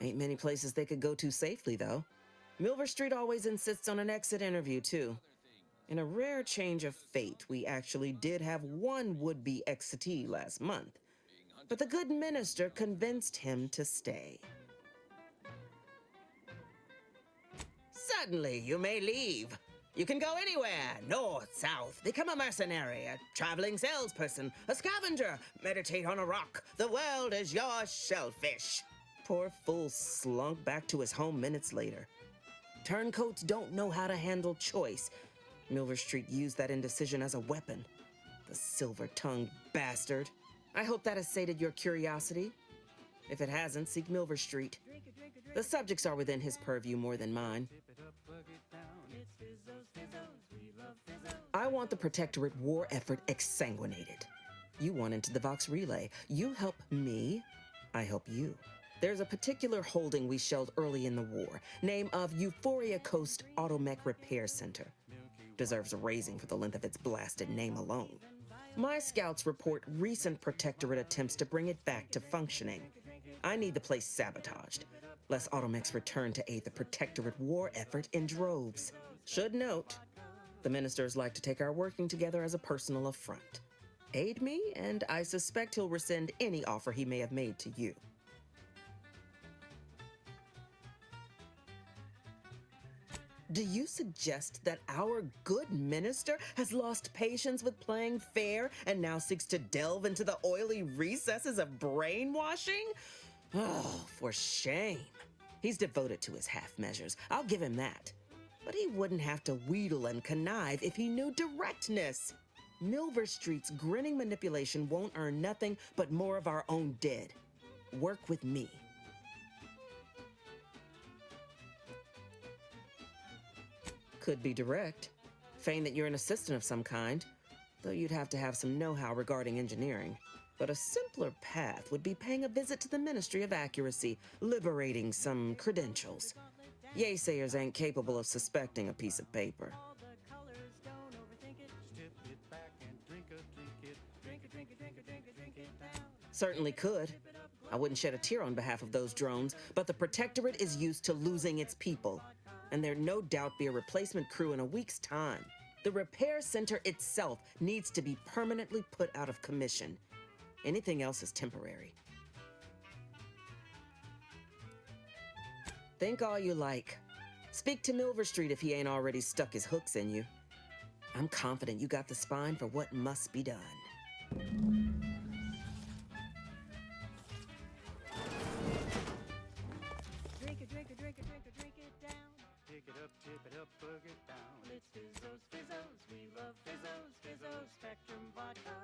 Ain't many places they could go to safely, though. Milver Street always insists on an exit interview, too. In a rare change of fate, we actually did have one would-be exitee last month, but the good minister convinced him to stay. Suddenly, you may leave. You can go anywhere, north, south, become a mercenary, a traveling salesperson, a scavenger, meditate on a rock. The world is your shellfish. Poor fool slunk back to his home minutes later. Turncoats don't know how to handle choice. Milver Street used that indecision as a weapon. The silver-tongued bastard. I hope that has sated your curiosity. If it hasn't, seek Milver Street. The subjects are within his purview more than mine. I want the Protectorate war effort exsanguinated. You want into the Vox Relay. You help me, I help you. There's a particular holding we shelled early in the war, name of Euphoria Coast Automech Repair Center. Deserves a raising for the length of its blasted name alone. My scouts report recent Protectorate attempts to bring it back to functioning. I need the place sabotaged, lest Automechs return to aid the Protectorate war effort in droves. Should note, the ministers like to take our working together as a personal affront. Aid me, and I suspect he'll rescind any offer he may have made to you. Do you suggest that our good minister has lost patience with playing fair and now seeks to delve into the oily recesses of brainwashing? Oh, for shame. He's devoted to his half measures. I'll give him that. But he wouldn't have to wheedle and connive if he knew directness. Milver Street's grinning manipulation won't earn nothing but more of our own dead. Work with me. Could be direct. Feign that you're an assistant of some kind, though you'd have to have some know-how regarding engineering. But a simpler path would be paying a visit to the Ministry of Accuracy, liberating some credentials. Yaysayers ain't capable of suspecting a piece of paper. Certainly could. I wouldn't shed a tear on behalf of those drones, but the Protectorate is used to losing its people, and there'd no doubt be a replacement crew in a week's time. The repair center itself needs to be permanently put out of commission. Anything else is temporary. Think all you like. Speak to Milver Street if he ain't already stuck his hooks in you. I'm confident you got the spine for what must be done. Drink it, drink it, drink it, drink it, drink it down. Pick it up, tip it up, plug it down. It's Fizzos, Fizzos, we love Fizzos, Fizzos, Spectrum Vodka.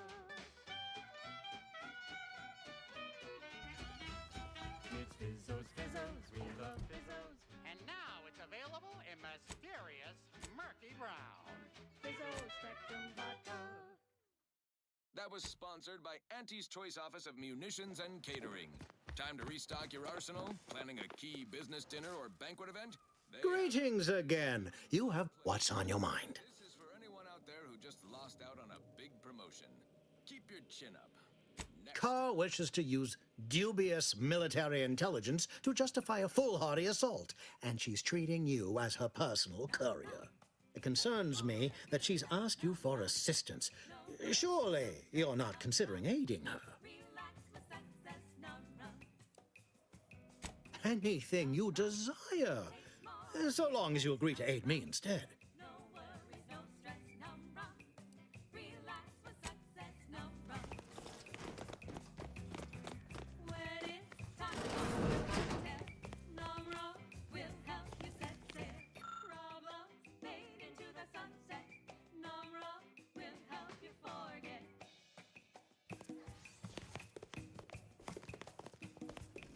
It's Fizzos, Fizzos, we love Fizzos. And now it's available in mysterious murky brown. Fizzos, Spectrum Vodka. That was sponsored by Auntie's Choice Office of Munitions and Catering. Time to restock your arsenal? Planning a key business dinner or banquet event? Greetings again. You have what's on your mind. This is for anyone out there who just lost out on a big promotion. Keep your chin up. Carr wishes to use dubious military intelligence to justify a foolhardy assault, and she's treating you as her personal courier. It concerns me that she's asked you for assistance. Surely you're not considering aiding her. Anything you desire, so long as you agree to aid me instead.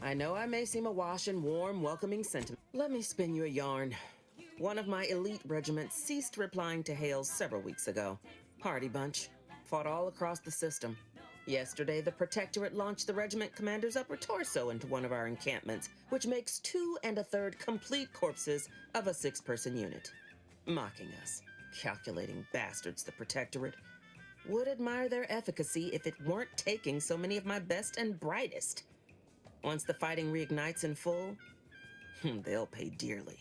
I know I may seem awash in warm, welcoming sentiment. Let me spin you a yarn. One of my elite regiments ceased replying to hails several weeks ago. Hardy bunch. Fought all across the system. Yesterday, the Protectorate launched the regiment commander's upper torso into one of our encampments, which makes 2 1/3 complete corpses of a 6-person unit. Mocking us. Calculating bastards, the Protectorate. Would admire their efficacy if it weren't taking so many of my best and brightest. Once the fighting reignites in full, they'll pay dearly.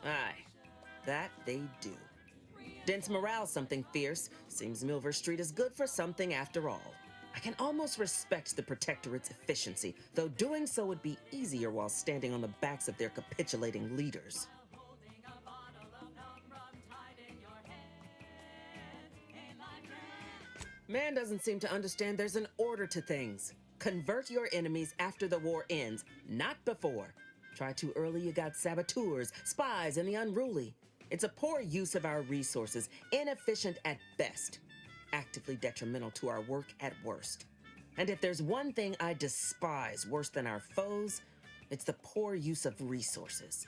Aye, that they do. Dents morale something fierce. Seems Milver Street is good for something after all. I can almost respect the Protectorate's efficiency, though doing so would be easier while standing on the backs of their capitulating leaders. Man doesn't seem to understand there's an order to things. Convert your enemies after the war ends, not before. Try too early, you got saboteurs, spies, and the unruly. It's a poor use of our resources, inefficient at best, actively detrimental to our work at worst. And if there's one thing I despise worse than our foes, it's the poor use of resources.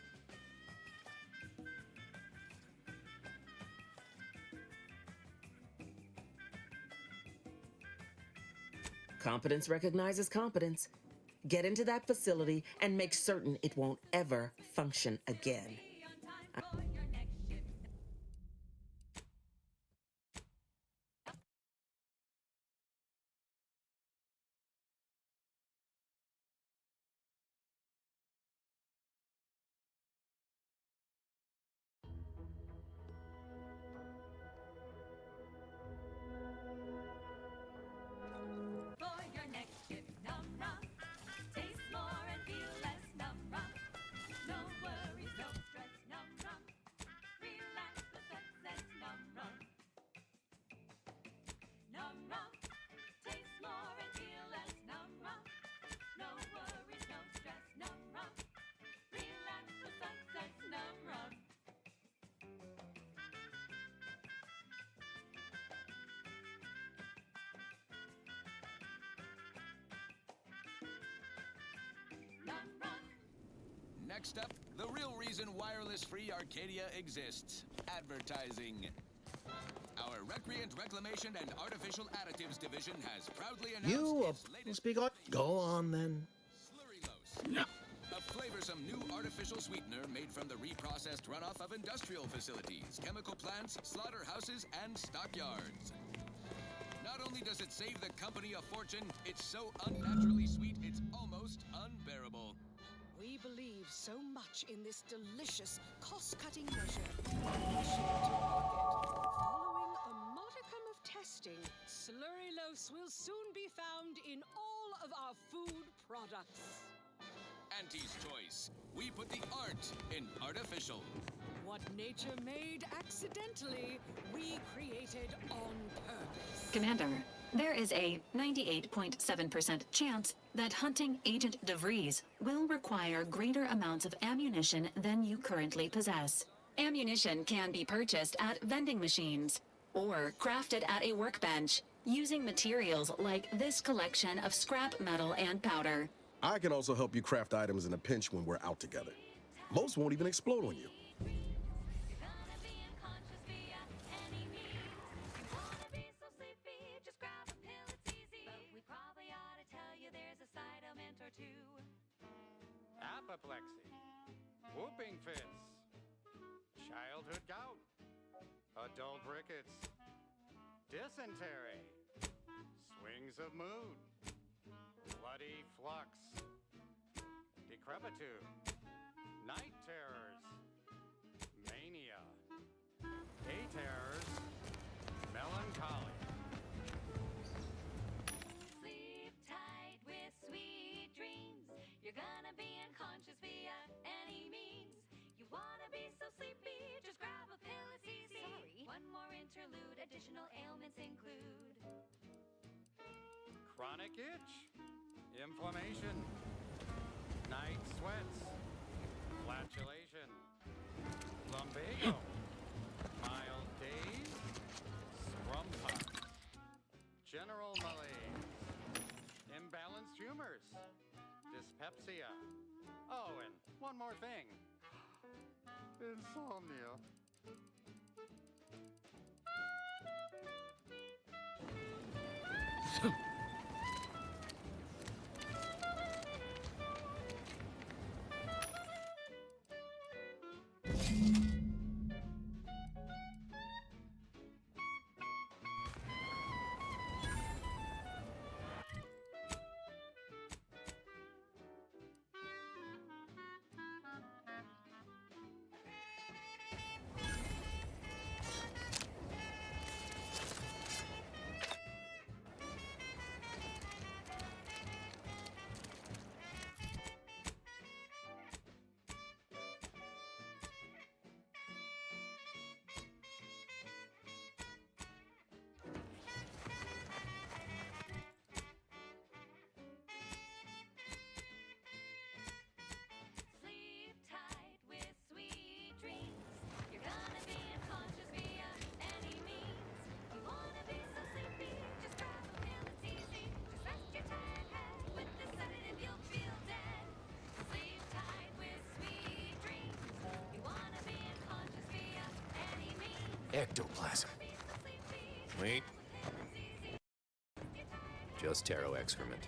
Competence recognizes competence. Get into that facility and make certain it won't ever function again. Next up, the real reason wireless-free Arcadia exists: advertising. Our Recreant Reclamation and Artificial Additives division has proudly announced You its latest speak on. Go on then. Slurrylose, a flavorsome new artificial sweetener made from the reprocessed runoff of industrial facilities, chemical plants, slaughterhouses, and stockyards. Not only does it save the company a fortune, it's so unnaturally sweet it's almost unbearable. We believe so much in this delicious, cost-cutting measure. Following a modicum of testing, Slurrylose will soon be found in all of our food products. Auntie's Choice. We put the art in artificial. What nature made accidentally, we created on purpose. Commander, there is a 98.7% chance that hunting Agent DeVries will require greater amounts of ammunition than you currently possess. Ammunition can be purchased at vending machines or crafted at a workbench using materials like this collection of scrap metal and powder. I can also help you craft items in a pinch when we're out together. Most won't even explode on you. Apoplexy, whooping fits, childhood gout, adult rickets, dysentery, swings of mood, bloody flux, decrepitude, night terrors, mania, day terrors, melancholy. Sleep tight with sweet dreams. You're gonna be unconscious via any means. You wanna be so sleepy, just grab a pill, it's easy. Sorry. One more interlude, additional ailments include Chronic itch, inflammation, night sweats, flatulation, lumbago, mild daze, scrum punch, general malaise, imbalanced humors, dyspepsia. Oh, and one more thing. Insomnia. Sleep tight with sweet dreams. You're gonna be unconscious via any means. You wanna be so sleepy, just grab a pill, it's easy. Just rest your tired head with the sedative, you'll feel dead. Sleep tight with sweet dreams. You wanna be unconscious via any means. Ectoplasm. Wait. Just taro excrement.